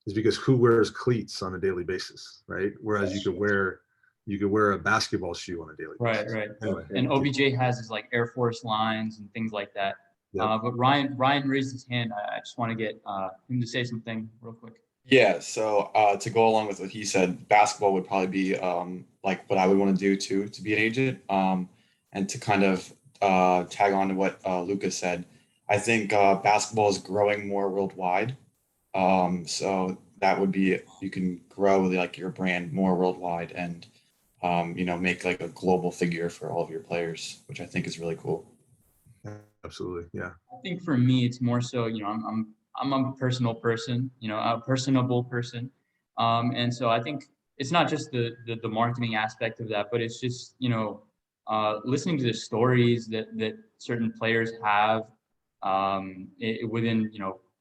is because who wears cleats on a daily basis, right? Whereas you could wear a basketball shoe on a daily basis. Right. Anyway. And OBJ has his like Air Force lines and things like that. Yep. But Ryan raised his hand. I just want to get him to say something real quick. Yeah, so to go along with what he said, basketball would probably be like what I would want to do too, to be an agent. And to kind of tag on to what Lucas said, I think basketball is growing more worldwide. So that would be, you can grow like your brand more worldwide and make like a global figure for all of your players, which I think is really cool. Absolutely. Yeah. I think for me, it's more so, I'm a personal person, a personable person. And so I think it's not just the marketing aspect of that, but it's just, listening to the stories that certain players have within,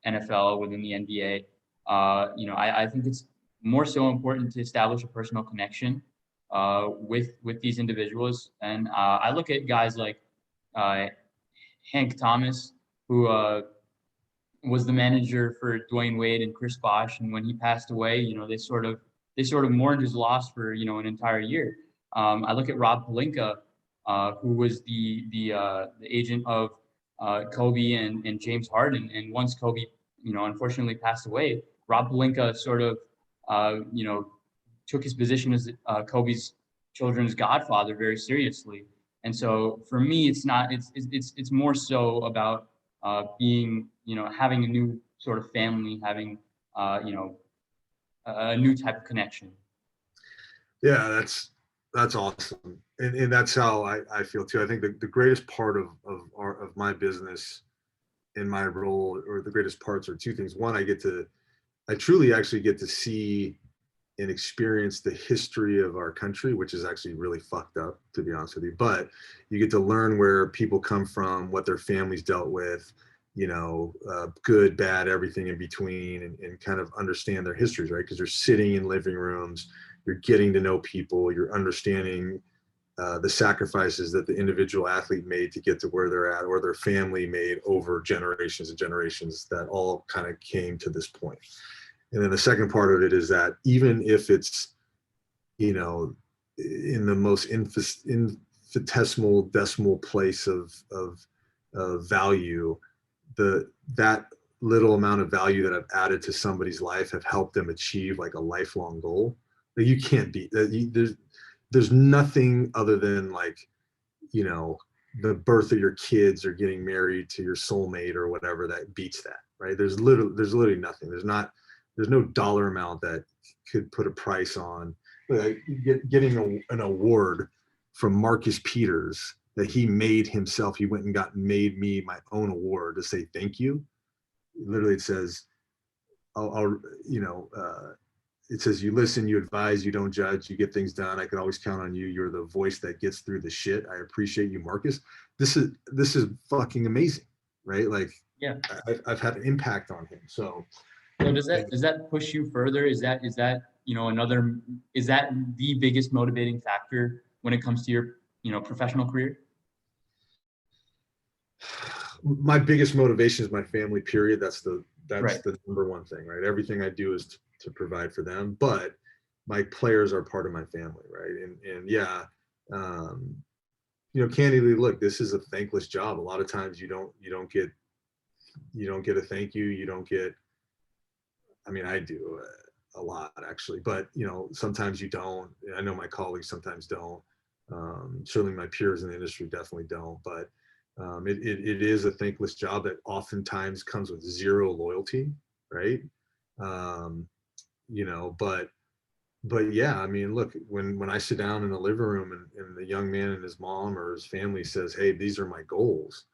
NFL, within the NBA. I think it's more so important to establish a personal connection with these individuals. And I look at guys like uh, Hank Thomas, who was the manager for Dwayne Wade and Chris Bosh, and when he passed away, they sort of mourned his loss for an entire year. I look at Rob Pelinka, who was the agent of Kobe and James Harden, and once Kobe unfortunately passed away, Rob Pelinka sort of took his position as Kobe's children's godfather very seriously. And so for me, it's more so about being, having a new sort of family, having, a new type of connection. Yeah, that's awesome. And that's how I feel too. I think the greatest part of my business in my role, or the greatest parts, are two things. One, I truly actually get to see and experience the history of our country, which is actually really fucked up, to be honest with you. But you get to learn where people come from, what their families dealt with, good, bad, everything in between, and kind of understand their histories, right? Because you're sitting in living rooms, you're getting to know people, you're understanding the sacrifices that the individual athlete made to get to where they're at, or their family made over generations and generations, that all kind of came to this point. And then the second part of it is that even if it's, in the most infinitesimal decimal place of value, that little amount of value that I've added to somebody's life have helped them achieve like a lifelong goal. Like, you can't beat that. There's nothing other than like, the birth of your kids or getting married to your soulmate or whatever that beats that, right? There's literally nothing. There's no dollar amount that could put a price on getting an award from Marcus Peters that he made himself. He went and made me my own award to say thank you. Literally, it says, it says, you listen, you advise, you don't judge, you get things done. I can always count on you. You're the voice that gets through the shit. I appreciate you, Marcus. This is fucking amazing, right? Like, Yeah. I've had an impact on him. So does that push you further? Is that is that the biggest motivating factor when it comes to your professional career? My biggest motivation is my family, period. That's Right. the number one thing, right? Everything I do is to provide for them, but my players are part of my family, right? And yeah, candidly, look, this is a thankless job. A lot of times you don't get a thank you. You don't get, I mean, I do a lot actually, but sometimes you don't. I know my colleagues sometimes don't. Certainly my peers in the industry definitely don't, but it is a thankless job that oftentimes comes with zero loyalty, right? But yeah, I mean, look, when I sit down in the living room and the young man and his mom or his family says, "Hey, these are my goals,"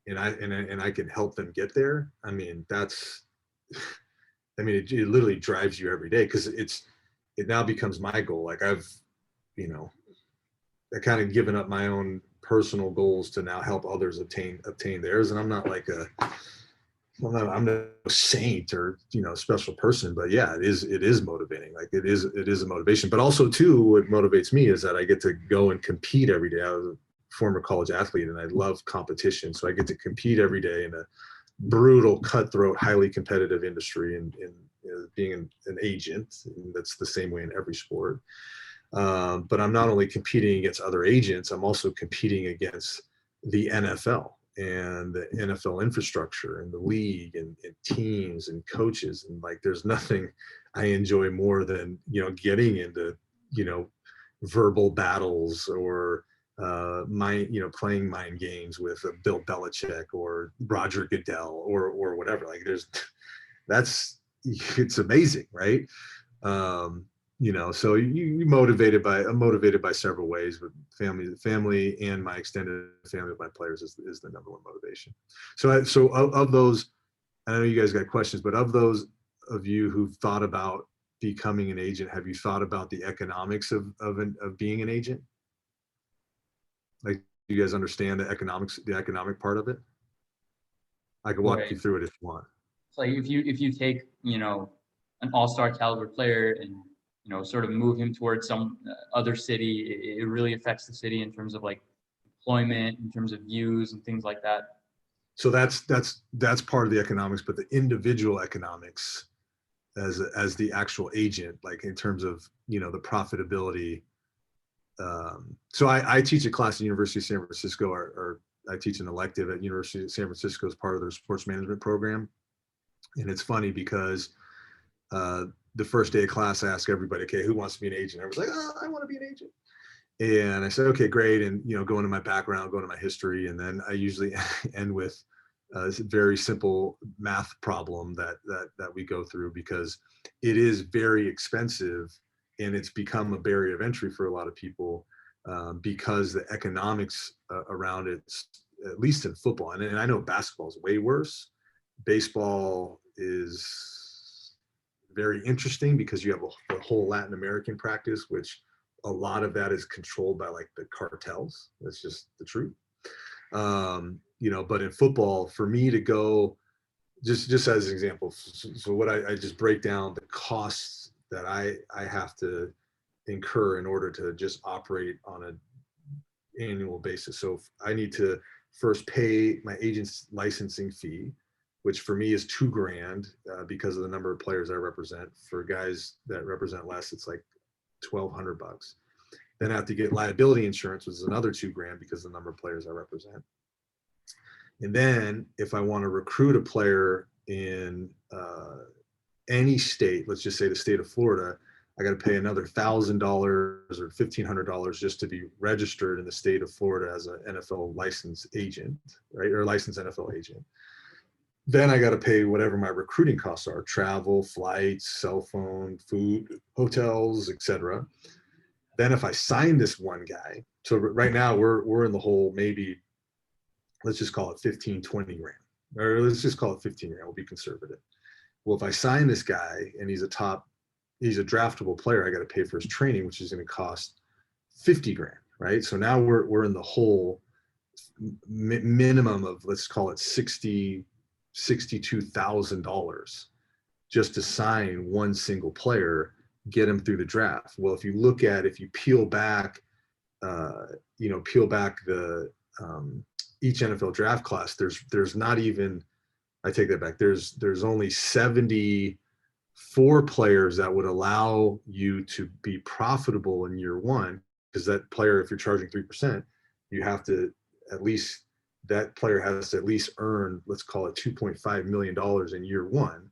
and I can help them get there. I mean, it literally drives you every day, because it now becomes my goal. Like, I kind of given up my own personal goals to now help others obtain theirs. And I'm not a saint or special person, but yeah, it is motivating. Like, it is a motivation. But also too, what motivates me is that I get to go and compete every day. I was a former college athlete and I love competition, so I get to compete every day in a brutal, cutthroat, highly competitive industry, and being an agent. And that's the same way in every sport. But I'm not only competing against other agents, I'm also competing against the NFL. and the NFL infrastructure and the league and teams and coaches. And like, there's nothing I enjoy more than, getting into, verbal battles or playing mind games with Bill Belichick or Roger Goodell or whatever. Like it's amazing, right? So I'm motivated by several ways, but family and my extended family of my players is the number one motivation. So of those, I know you guys got questions, but of those of you who've thought about becoming an agent, have you thought about the economics of being an agent? Like, do you guys understand the economic part of it? I can walk you through it if you want. It's like if you take, an all-star caliber player and, sort of move him towards some other city, it really affects the city in terms of like employment, in terms of views and things like that. So that's part of the economics, but the individual economics as the actual agent, like in terms of, the profitability. So I teach a class at the University of San Francisco, or I teach an elective at University of San Francisco as part of their sports management program. And it's funny because the first day of class, I ask everybody, okay, who wants to be an agent? Everyone's like, oh, I want to be an agent. And I said, okay, great. And, go into my background, go into my history. And then I usually end with a very simple math problem that we go through, because it is very expensive and it's become a barrier of entry for a lot of people because the economics around it, at least in football, and I know basketball is way worse. Baseball is very interesting because you have a whole Latin American practice, which a lot of that is controlled by like the cartels. That's just the truth. But in football, for me to go, just as an example, so what I just break down the costs that I have to incur in order to just operate on an annual basis. So I need to first pay my agent's licensing fee, which for me is $2,000 because of the number of players I represent. For guys that represent less, it's like $1,200. Then I have to get liability insurance, which is another $2,000 because of the number of players I represent. And then if I want to recruit a player in any state, let's just say the state of Florida, I got to pay another $1,000 or $1,500 just to be registered in the state of Florida as an NFL licensed agent, right? Or licensed NFL agent. Then I got to pay whatever my recruiting costs are: travel, flights, cell phone, food, hotels, etc. Then if I sign this one guy, so right now we're in the hole, maybe let's just call it 15, 20 grand, or let's just call it 15 grand. We'll be conservative. Well, if I sign this guy and he's a draftable player, I got to pay for his training, which is going to cost 50 grand, right? So now we're in the hole minimum of, let's call it $62,000 just to sign one single player, get him through the draft. Well, if you peel back the each NFL draft class, there's not even, I take that back. There's only 74 players that would allow you to be profitable in year one, because that player, if you're charging 3%, you have to that player has to at least earn, let's call it $2.5 million in year one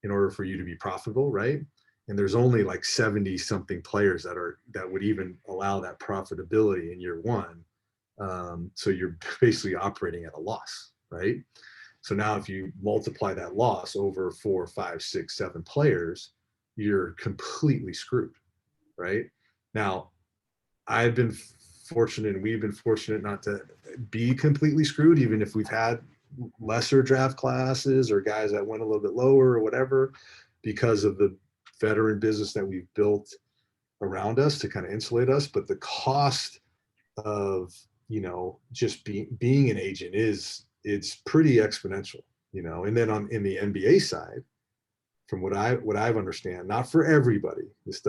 in order for you to be profitable, right? And there's only like 70 something players that would even allow that profitability in year one. So you're basically operating at a loss, right? So now if you multiply that loss over 4, 5, 6, 7 players, you're completely screwed, right? Now, we've been fortunate not to be completely screwed, even if we've had lesser draft classes or guys that went a little bit lower or whatever, because of the veteran business that we've built around us to kind of insulate us. But the cost of, just being an agent it's pretty exponential, and then in the NBA side, from what I've understand, not for everybody, it's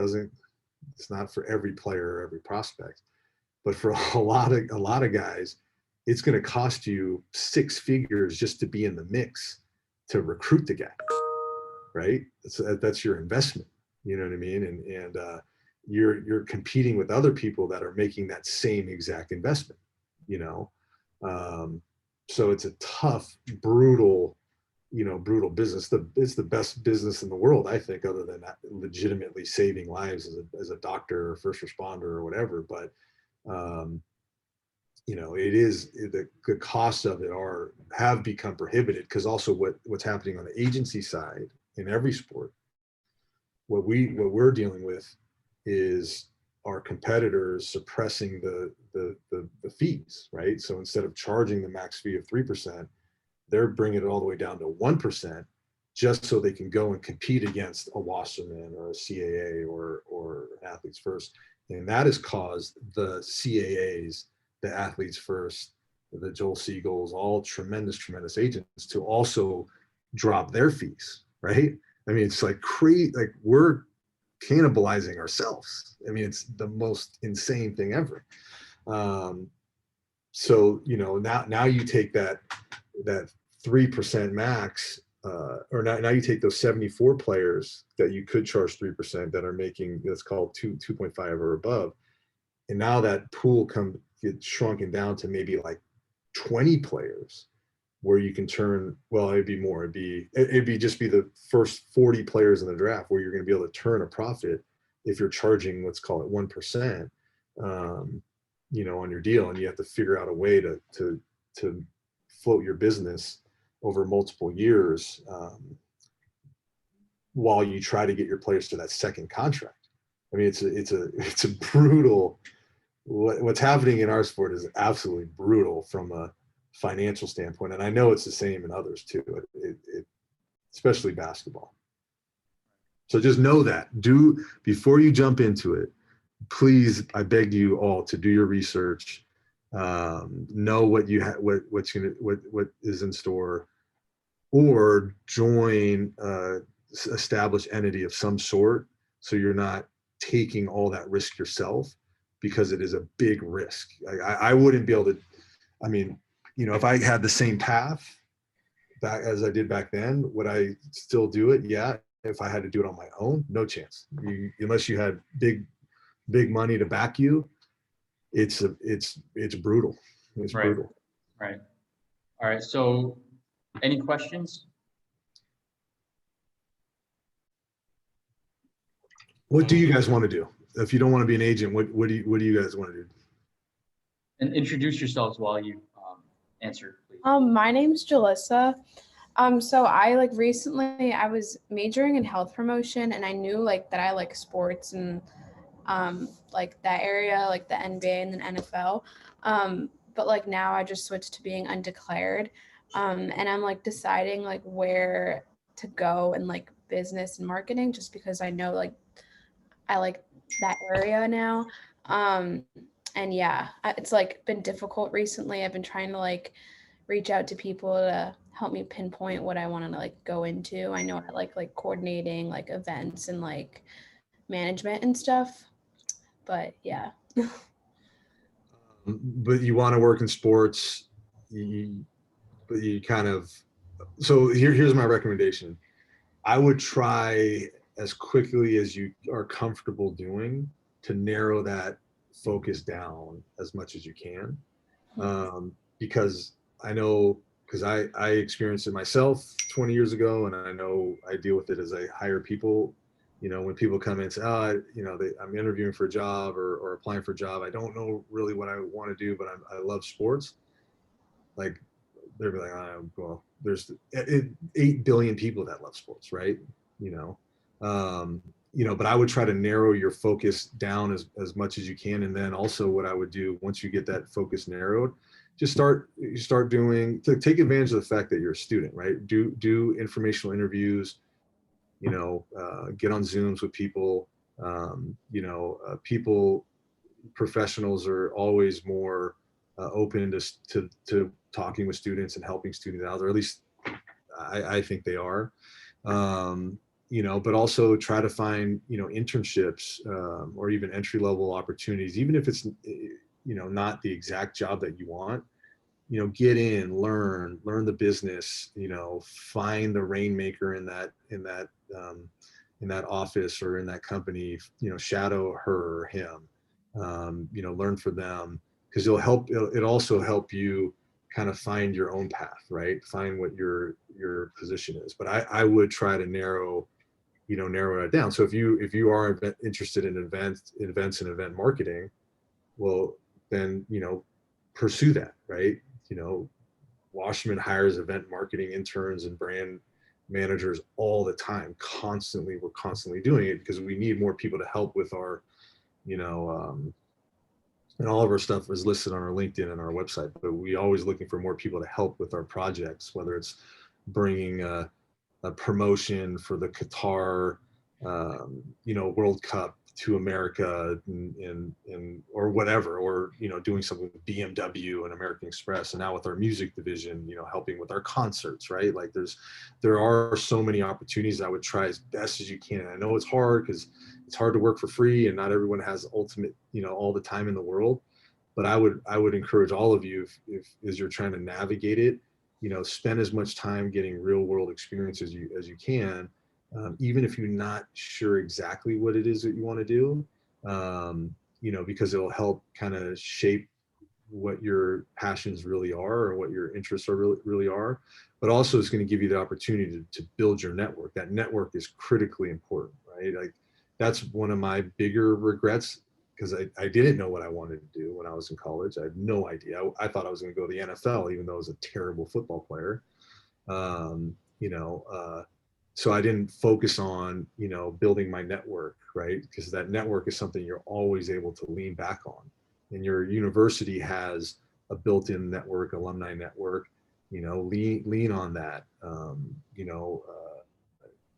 not for every player or every prospect, but for a lot of guys, it's going to cost you 6 figures just to be in the mix to recruit the guy, right? That's your investment, you know what I mean? And you're competing with other people that are making that same exact investment, So it's a tough, brutal, brutal business. It's the best business in the world, I think, other than legitimately saving lives as a doctor or first responder or whatever. But it is the costs of it have become prohibited, because also what's happening on the agency side in every sport, what we're dealing with is our competitors suppressing the fees, right? So instead of charging the max fee of 3%, they're bringing it all the way down to 1%, just so they can go and compete against a Wasserman or a CAA or Athletes First. And that has caused the CAAs, the Athletes First, the Joel Siegels, all tremendous agents to also drop their fees, right? I mean, it's like crazy, like we're cannibalizing ourselves. I mean, it's the most insane thing ever. So, now you take that 3% max, or now you take those 74 players that you could charge 3% that are making, that's called 2.5 or above. And now that pool gets shrunken down to maybe like 20 players, where you can turn, well, it'd be more, it'd be just be the first 40 players in the draft, where you're going to be able to turn a profit if you're charging, let's call it 1%, on your deal. And you have to figure out a way to float your business over multiple years, while you try to get your players to that second contract. I mean, it's a brutal, what's happening in our sport is absolutely brutal from a financial standpoint. And I know it's the same in others too, especially basketball. So just know that, before you jump into it, please, I beg you all to do your research, know what what is in store, or join established entity of some sort, so you're not taking all that risk yourself, because it is a big risk. I wouldn't be able to, I mean, if I had the same path back as I did back then, would I still do it? Yeah. If I had to do it on my own, no chance. Unless you had big money to back you, it's brutal. It's Right. brutal. Right. All right. So any questions? What do you guys want to do? If you don't want to be an agent, what do you guys want to do? And introduce yourselves while you answer, please. My name's Jalissa. So I recently I was majoring in health promotion, and I knew that I like sports and that area, like the NBA and then NFL. But now I just switched to being undeclared. And I'm deciding where to go in business and marketing, just because I know I like that area now. And yeah, it's been difficult recently. I've been trying to reach out to people to help me pinpoint what I want to go into. I know I like coordinating events and management and stuff, but yeah. But you want to work in sports, but you kind of, so here's my recommendation. I would try as quickly as you are comfortable doing to narrow that focus down as much as you can. Because I know, because I experienced it myself 20 years ago, and I know I deal with it as I hire people. When people come in and say, I'm interviewing for a job or applying for a job, I don't know really what I want to do, but I love sports. They're like, well, there's 8 billion people that love sports, right? But I would try to narrow your focus down as much as you can. And then also what I would do, once you get that focus narrowed, just start doing, to take advantage of the fact that you're a student, right? Do informational interviews, get on Zooms with people. Professionals are always more open to talking with students and helping students out, or at least I think they are. But also try to find, internships, or even entry-level opportunities, even if it's, not the exact job that you want. Get in, learn the business, find the rainmaker in that office or in that company, shadow her or him, learn for them, because it'll also help you kind of find your own path, right? Find what your position is. But I would try to narrow it down. So if you are interested in events and event marketing, well, then, pursue that, right? Wasserman hires event marketing interns and brand managers all the time. We're constantly doing it because we need more people to help with our, and all of our stuff is listed on our LinkedIn and our website, but we always looking for more people to help with our projects, whether it's bringing a promotion for the Qatar, World Cup to America and or whatever, or, doing something with BMW and American Express. And now with our music division, helping with our concerts, right? Like there are so many opportunities. I would try as best as you can. I know it's hard because it's hard to work for free and not everyone has ultimate, all the time in the world. But I would encourage all of you, if as you're trying to navigate it, spend as much time getting real world experience as you can. Even if you're not sure exactly what it is that you want to do, because it'll help kind of shape what your passions really are or what your interests are really are, but also it's going to give you the opportunity to build your network. That network is critically important, right? Like that's one of my bigger regrets, because I didn't know what I wanted to do when I was in college. I had no idea. I thought I was going to go to the NFL, even though I was a terrible football player. So I didn't focus on, building my network, right? Because that network is something you're always able to lean back on. And your university has a built-in network, alumni network, lean on that,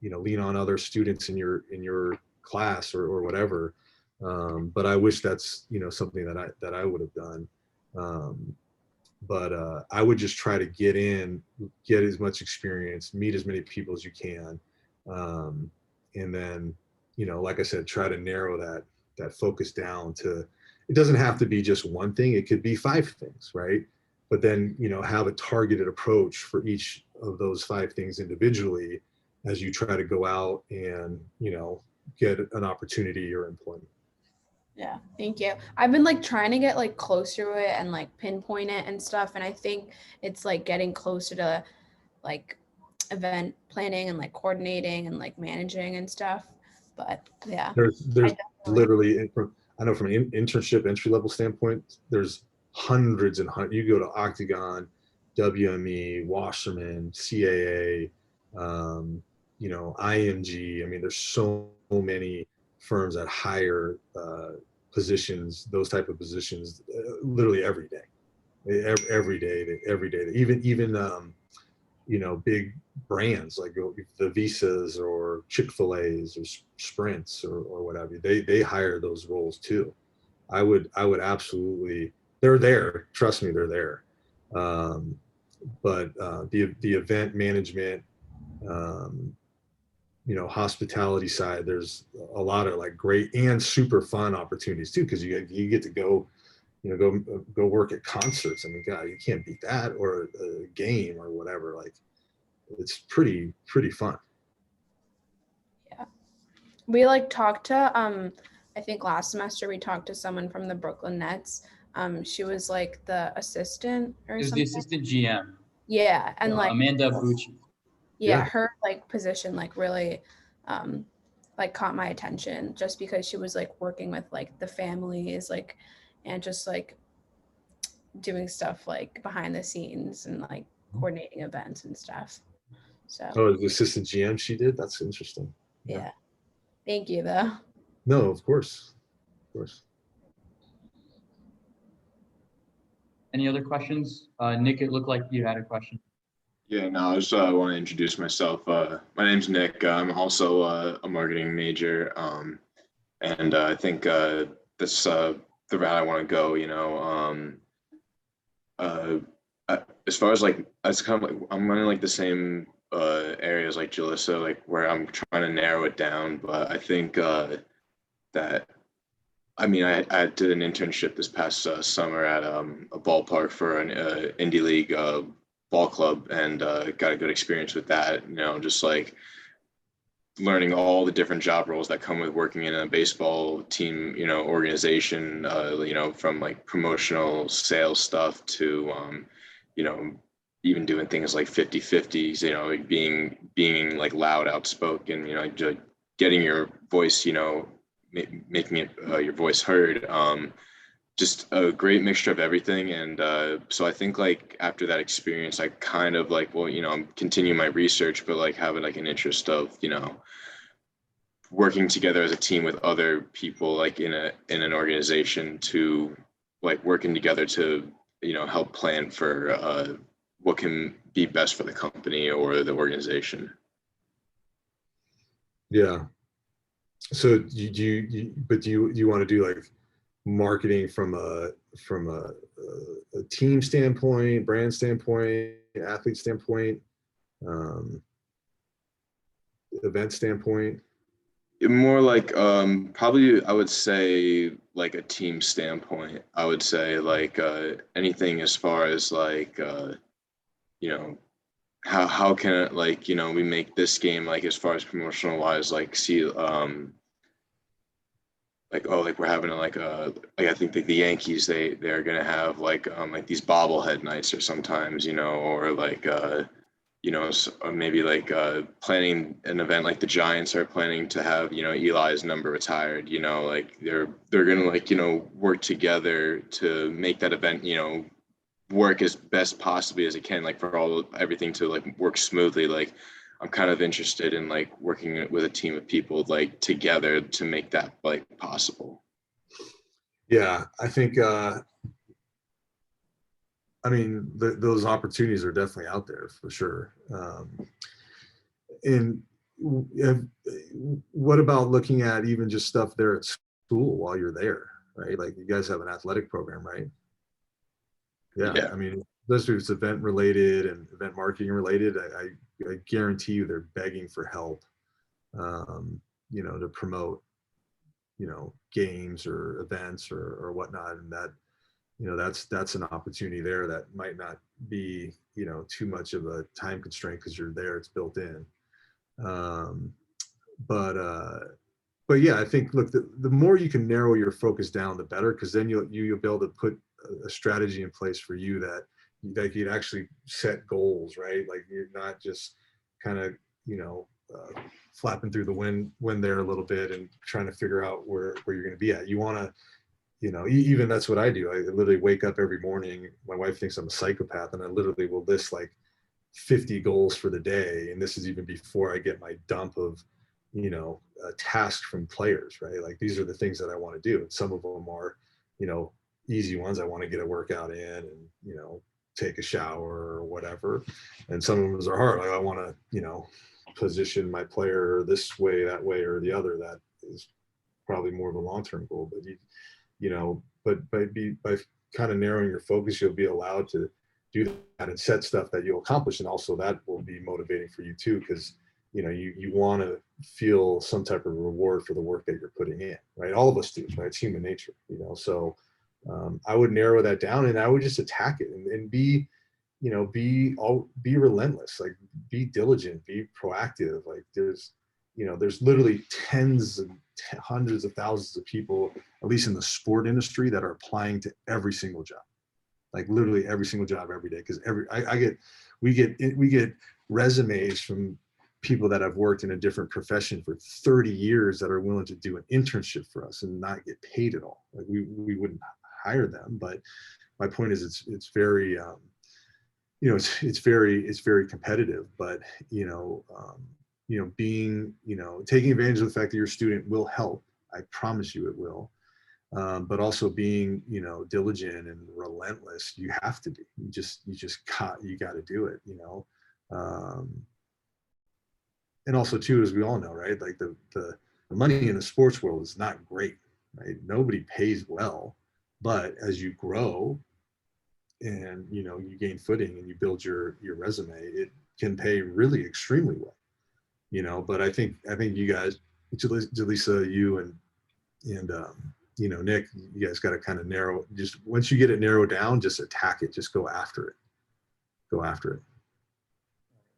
lean on other students in your class or whatever. But I wish that's, something that I would have done. But I would just try to get as much experience, meet as many people as you can. And then, like I said, try to narrow that focus down to, it doesn't have to be just one thing. It could be 5 things, right? But then, have a targeted approach for each of those 5 things individually as you try to go out and, get an opportunity or employment. Yeah, thank you. I've been like trying to get like closer to it and like pinpoint it and stuff. And I think it's like getting closer to like event planning and like coordinating and like managing and stuff. But yeah. There's literally, I know from an internship entry level standpoint, there's hundreds and hundreds. You go to Octagon, WME, Wasserman, CAA, IMG. I mean, there's so many firms that hire positions, those type of positions, literally every day, every day. Even big brands like the Visas or Chick-fil-A's or Sprints or whatever, they hire those roles too. I would absolutely, they're there. Trust me, they're there. But the event management, hospitality side, there's a lot of like great and super fun opportunities too, because you get to go work at concerts. I mean, God, you can't beat that, or a game or whatever. Like, it's pretty fun. Yeah, we like talked to I think last semester we talked to someone from the Brooklyn Nets. She was like the assistant or It was something. the assistant GM. Yeah, and like Amanda Bucci. Yeah, her like position like really like caught my attention, just because she was like working with like the families, like, and just like doing stuff like behind the scenes and like coordinating events and stuff. So the assistant GM she did? That's interesting. yeah. Thank you though. No, of course. Any other questions? Nick, it looked like you had a question. Yeah, no, I just want to introduce myself. My name's Nick. I'm also a marketing major, and I think this the route I want to go. As far as like, it's kind of like I'm running like the same areas like Jalissa, like where I'm trying to narrow it down. But I think that, I mean, I did an internship this past summer at a ballpark for an indie league ball club, and got a good experience with that. Just like learning all the different job roles that come with working in a baseball team, organization, from like promotional sales stuff to, you know, even doing things like 50-50s, you know, like being like loud, outspoken, you know, just getting your voice, you know, making it your voice heard. Just a great mixture of everything. And so I think like after that experience, I kind of like, well, you know, I'm continuing my research, but like having like an interest of, you know, working together as a team with other people like in an organization to like working together to, you know, help plan for what can be best for the company or the organization. Yeah. So do you want to do like marketing from a team standpoint, brand standpoint, athlete standpoint, event standpoint? More like probably I would say like a team standpoint. I would say like anything as far as like you know, how can it like, you know, we make this game like as far as promotional wise, like see like, oh, like we're having like like I think the Yankees they're gonna have like these bobblehead nights or sometimes, you know, or like you know, or maybe like planning an event like the Giants are planning to have, you know, Eli's number retired, you know, like they're gonna like, you know, work together to make that event, you know, work as best possibly as it can, like for everything to like work smoothly. Like I'm kind of interested in like working with a team of people like together to make that like possible. Yeah, I think I mean those opportunities are definitely out there for sure. And what about looking at even just stuff there at school while you're there, right? Like you guys have an athletic program, right? Yeah. I mean, especially if it's event related and event marketing related, I guarantee you they're begging for help, you know, to promote, you know, games or events or whatnot. And that, you know, that's an opportunity there that might not be, you know, too much of a time constraint because you're there, it's built in. Um, but yeah, I think, look, the more you can narrow your focus down, the better, because then you'll be able to put a strategy in place for you that you'd actually set goals, right? Like you're not just kind of, you know, flapping through the wind there a little bit and trying to figure out where you're going to be at. You want to, you know, even that's what I do. I literally wake up every morning. My wife thinks I'm a psychopath, and I literally will list like 50 goals for the day. And this is even before I get my dump of, you know, tasks from players, right? Like these are the things that I want to do. And some of them are, you know, easy ones. I want to get a workout in and, you know, take a shower or whatever. And some of them are hard. Like I want to, you know, position my player this way, that way, or the other. That is probably more of a long-term goal, but you know, but by kind of narrowing your focus, you'll be allowed to do that and set stuff that you'll accomplish. And also that will be motivating for you too, because, you know, you want to feel some type of reward for the work that you're putting in, right? All of us do, right? It's human nature, you know? So I would narrow that down and I would just attack it and be, you know, be relentless, like be diligent, be proactive. Like there's literally tens and hundreds of thousands of people, at least in the sport industry, that are applying to every single job, like literally every single job every day. Because we get resumes from people that have worked in a different profession for 30 years that are willing to do an internship for us and not get paid at all. Like we wouldn't hire them, but my point is it's very you know, it's very competitive, but you know, being, you know, taking advantage of the fact that your student will help. I promise you it will. But also being, you know, diligent and relentless. You have to be. You got to do it. You know, and also too, as we all know, right? Like the money in the sports world is not great, right? Nobody pays well, but as you grow and, you know, you gain footing and you build your resume, it can pay really extremely well, you know. But I think you guys, Jaleesa, you and you know, Nick, you guys got to kind of narrow, just once you get it narrowed down, just attack it, just go after it.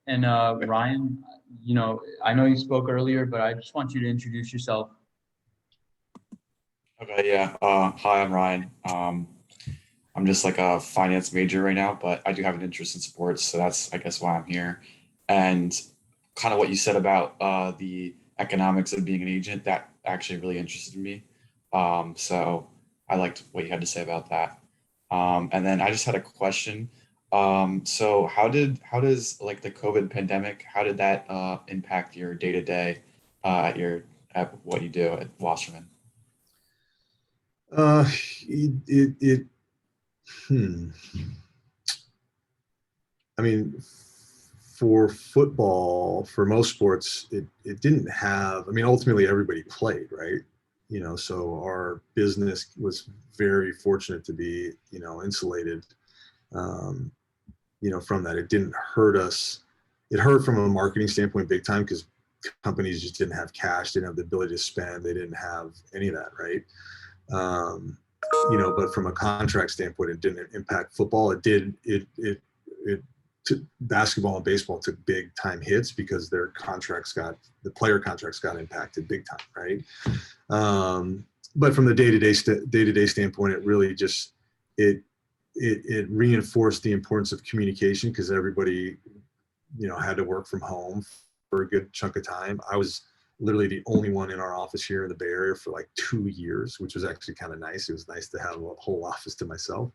And Ryan, you know, I know you spoke earlier, but I just want you to introduce yourself. Okay, yeah. Hi, I'm Ryan. I'm just like a finance major right now, but I do have an interest in sports, so that's I guess why I'm here. And kind of what you said about the economics of being an agent, that actually really interested me. So I liked what you had to say about that. And then I just had a question. So how does like the COVID pandemic, how did that impact your day to day at what you do at Wasserman? Uh, it hmm. I mean, for football, for most sports, it didn't have, I mean, ultimately everybody played, right? So our business was very fortunate to be, insulated, um, from that. It didn't hurt us. It hurt from a marketing standpoint big time because companies just didn't have cash, didn't have the ability to spend. They didn't have any of that, right? Um, but from a contract standpoint, it didn't impact football. It did. It basketball and baseball took big time hits because the player contracts got impacted big time, right? But from the day-to-day standpoint, it really just it reinforced the importance of communication because everybody had to work from home for a good chunk of time. I was literally the only one in our office here in the Bay Area for like 2 years, which was actually kind of nice. It was nice to have a whole office to myself.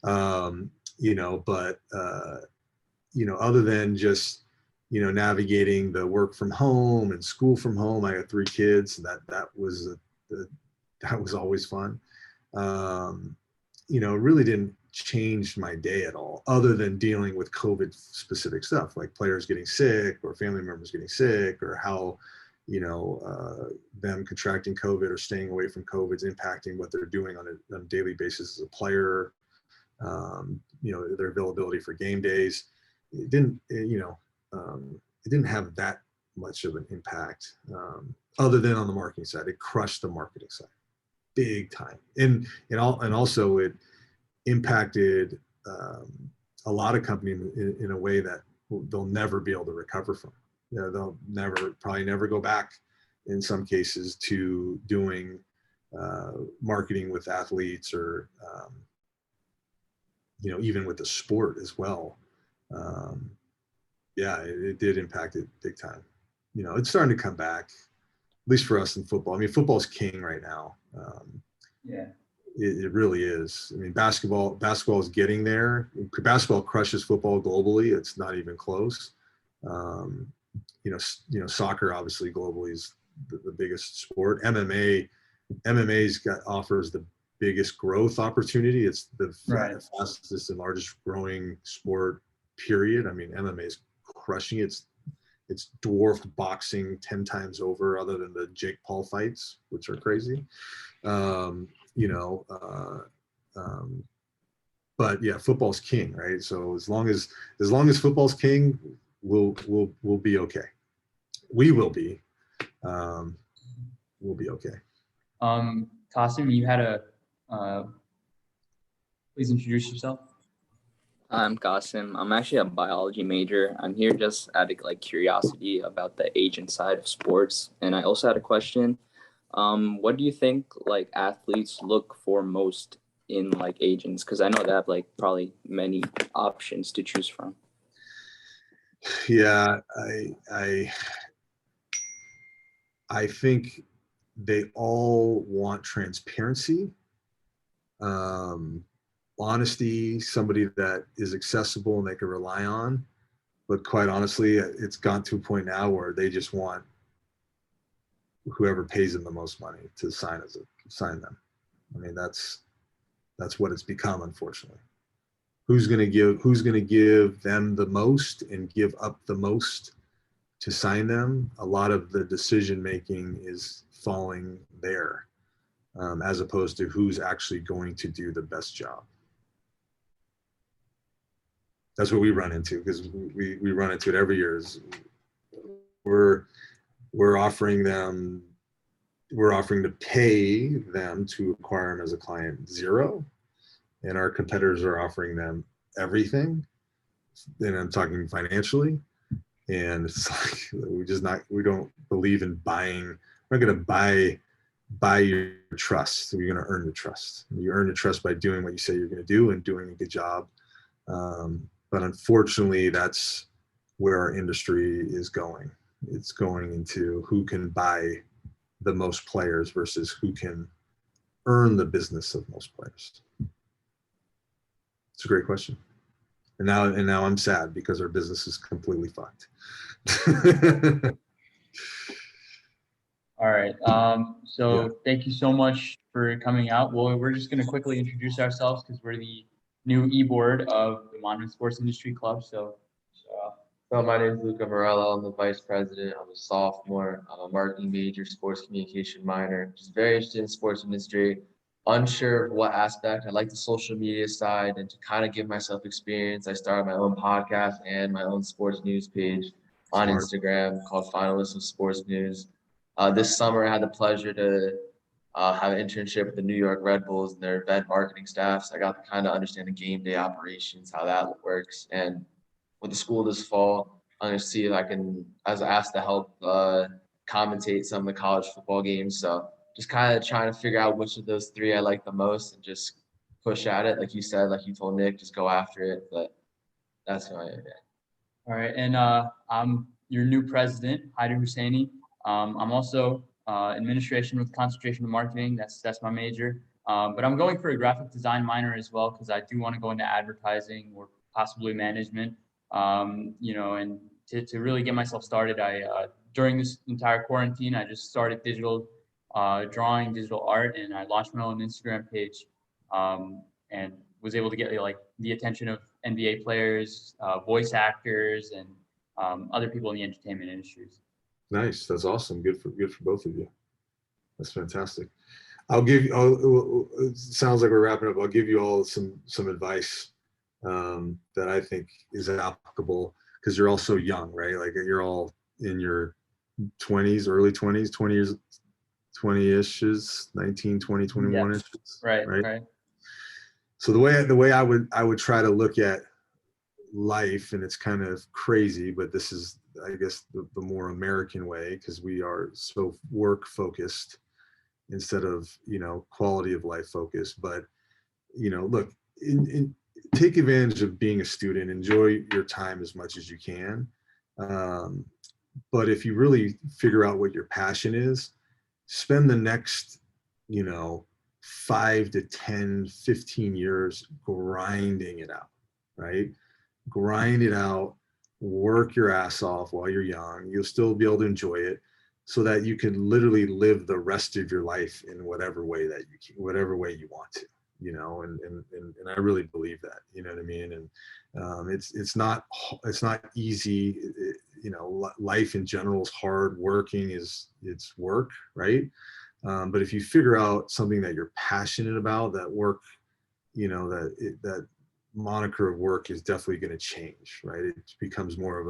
But other than just navigating the work from home and school from home, I got 3 kids. That was always fun. Really didn't change my day at all, other than dealing with COVID specific stuff like players getting sick or family members getting sick, or how them contracting COVID or staying away from COVID is impacting what they're doing on a daily basis as a player. Their availability for game days. It didn't have that much of an impact, other than on the marketing side. It crushed the marketing side big time, and also it impacted a lot of companies in a way that they'll never be able to recover from. They'll probably never go back in some cases to doing marketing with athletes, or even with the sport as well. It did impact it big time. It's starting to come back, at least for us in football. I mean, football's king right now. Yeah. It really is. I mean, basketball is getting there. Basketball crushes football globally. It's not even close. Soccer obviously globally is the biggest sport. MMA's offers the biggest growth opportunity. It's the fastest and largest growing sport, period. I mean, MMA is crushing it. It's dwarfed boxing 10 times over, other than the Jake Paul fights, which are crazy. But yeah, football's king, right? So as long as football's king, we'll be okay. We will be. We'll be okay. Qasim, you had please introduce yourself. I'm Qasim. I'm actually a biology major. I'm here just out of like curiosity about the agent side of sports. And I also had a question. What do you think like athletes look for most in like agents? Because I know they have like probably many options to choose from. Yeah, I think they all want transparency, honesty, somebody that is accessible and they can rely on. But quite honestly, it's gone to a point now where they just want whoever pays them the most money to sign them. I mean, that's what it's become, unfortunately. Who's going to give them the most and give up the most to sign them? A lot of the decision making is falling there, as opposed to who's actually going to do the best job. That's what we run into, because we run into it every year. Is we're offering to pay them to acquire them as a client $0, and our competitors are offering them everything. And I'm talking financially. And it's like we don't believe in buying. We're not going to buy buy your trust. So you're going to earn your trust. You earn your trust by doing what you say you're going to do and doing a good job. But unfortunately, that's where our industry is going. It's going into who can buy the most players versus who can earn the business of most players. It's a great question. And now I'm sad because our business is completely fucked. All right. So thank you so much for coming out. Well, we're just going to quickly introduce ourselves because we're the new e-board of the Monmouth Sports Industry Club. So my name is Luca Morello. I'm the vice president. I'm a sophomore. I'm a marketing major, sports communication minor. Just very interested in sports industry. Unsure of what aspect. I like the social media side, and to kind of give myself experience, I started my own podcast and my own sports news page on Smart. Instagram called Finalists of Sports News. This summer, I had the pleasure to have an internship with the New York Red Bulls and their event marketing staff. So I got to kind of understand the game day operations, how that works. And with the school this fall, I'm going to see if I was asked to help commentate some of the college football games. So just kind of trying to figure out which of those three I like the most and just push at it. Like you said, like you told Nick, just go after it. But that's who I am. all right. And I'm your new president, Haider Husseini. I'm also administration with concentration in marketing. That's my major. But I'm going for a graphic design minor as well because I do want to go into advertising or possibly management. And to really get myself started, during this entire quarantine, I just started digital drawing, digital art, and I launched my own Instagram page and was able to get the attention of NBA players, voice actors, and other people in the entertainment industries. Nice. That's awesome. Good for both of you. That's fantastic. I'll give you. It sounds like we're wrapping up. I'll give you all some advice that I think is applicable because you're all so young, right? Like you're all in your 20s, early 20s, 20-ish, 19, 20, 21-ish. Right. So the way I would try to look at life, and it's kind of crazy, but this is, I guess, the more American way because we are so work focused instead of, quality of life focused. But, look, take advantage of being a student, enjoy your time as much as you can. But if you really figure out what your passion is, spend the next, 5 to 10, 15 years grinding it out, right? Grind it out, work your ass off while you're young. You'll still be able to enjoy it so that you can literally live the rest of your life in whatever way that you can, whatever way you want to, and I really believe that, you know what I mean? And it's not easy. Life in general is hard. Working it's work, right? But if you figure out something that you're passionate about, that work, that moniker of work is definitely going to change, right? It becomes more of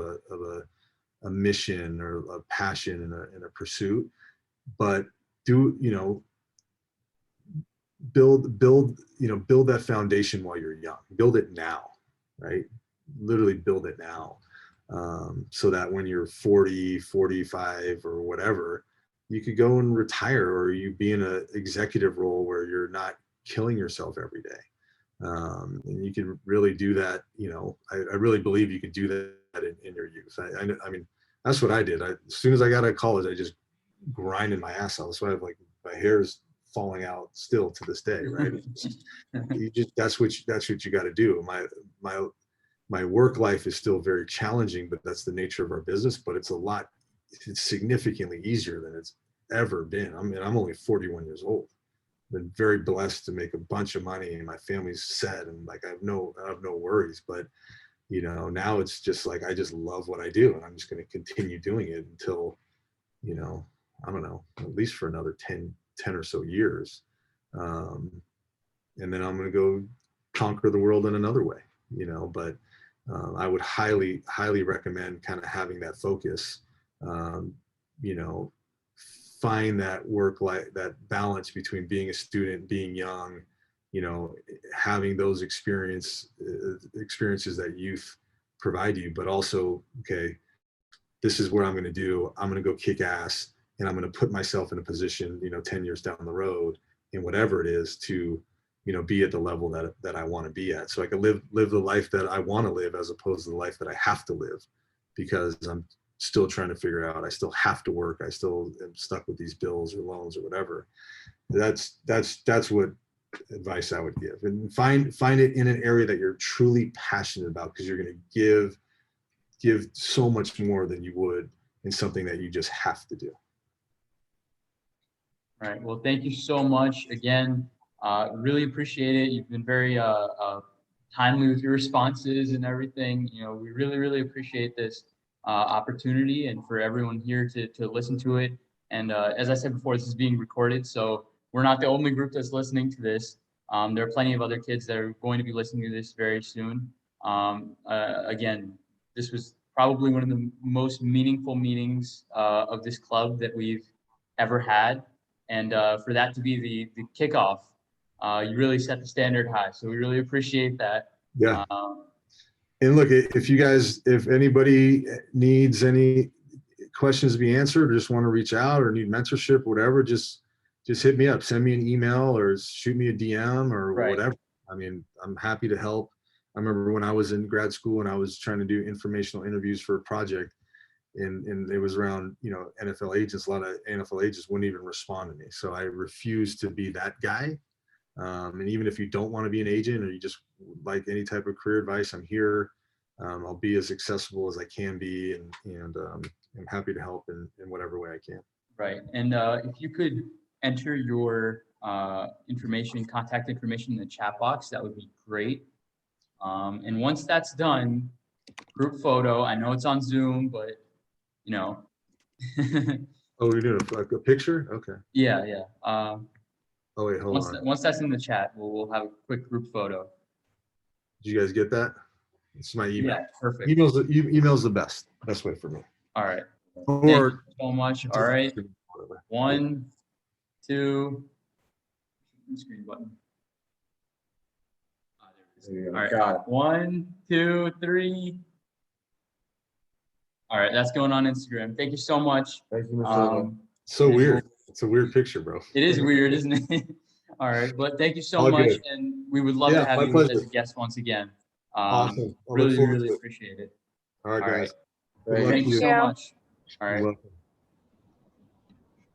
a mission or a passion and a pursuit. But build that foundation while you're young. Build it now, right? Literally build it now, so that when you're 40, 45 or whatever, you could go and retire, or you be in an executive role where you're not killing yourself every day. And you can really do that. I really believe you could do that in your youth. I mean, that's what I did. As soon as I got out of college, I just grinded my ass off. That's why my hair's falling out still to this day, right? That's what you got to do. My work life is still very challenging, but that's the nature of our business. But it's significantly easier than it's ever been. I mean, I'm only 41 years old. Been very blessed to make a bunch of money, and my family's set, and I have no worries. But now it's just like I just love what I do, and I'm just going to continue doing it until I don't know, at least for another 10 or so years, and then I'm going to go conquer the world in another way. But I would highly recommend kind of having that focus. Find that work life, that balance between being a student, being young, having those experiences that youth provide you, but also, okay, this is what I'm going to do. I'm going to go kick ass and I'm going to put myself in a position, 10 years down the road in whatever it is to, be at the level that I want to be at. So I can live the life that I want to live as opposed to the life that I have to live, because I'm still trying to figure out, I still have to work. I still am stuck with these bills or loans or whatever. That's what advice I would give. And find it in an area that you're truly passionate about, because you're going to give so much more than you would in something that you just have to do. All right. Well, thank you so much again. Really appreciate it. You've been very timely with your responses and everything. We really, really appreciate this opportunity, and for everyone here to listen to it. And as I said before, this is being recorded, so we're not the only group that's listening to this. There are plenty of other kids that are going to be listening to this very soon. Again, this was probably one of the most meaningful meetings of this club that we've ever had. And for that to be the kickoff, you really set the standard high. So we really appreciate that. Yeah. And look, if anybody needs any questions to be answered, or just want to reach out or need mentorship, whatever, just hit me up, send me an email or shoot me a DM or whatever. I mean, I'm happy to help. I remember when I was in grad school and I was trying to do informational interviews for a project, and it was around, NFL agents. A lot of NFL agents wouldn't even respond to me. So I refused to be that guy. And even if you don't want to be an agent, or you just like any type of career advice, I'm here. I'll be as accessible as I can be, and I'm happy to help in whatever way I can. Right. And if you could enter your contact information in the chat box, that would be great. And once that's done, group photo. I know it's on Zoom, but Oh, we're doing a picture? Okay. Yeah. Oh wait, hold on. Once that's in the chat, we'll have a quick group photo. Did you guys get that? It's my email. Yeah, perfect. Email's the best way for me. All right. Or thank you so much. All right. 1, 2. Screen button. There it is. All right. Got it. 1, 2, 3. All right, that's going on Instagram. Thank you so much. Thank you, Mr. So weird. It's a weird picture, bro. It is weird, isn't it? All right, but thank you so All much, good. and we would love to have my you pleasure. as a guest once again. Awesome. Really appreciate it. All right, guys. Thank you so much. All right. You're welcome.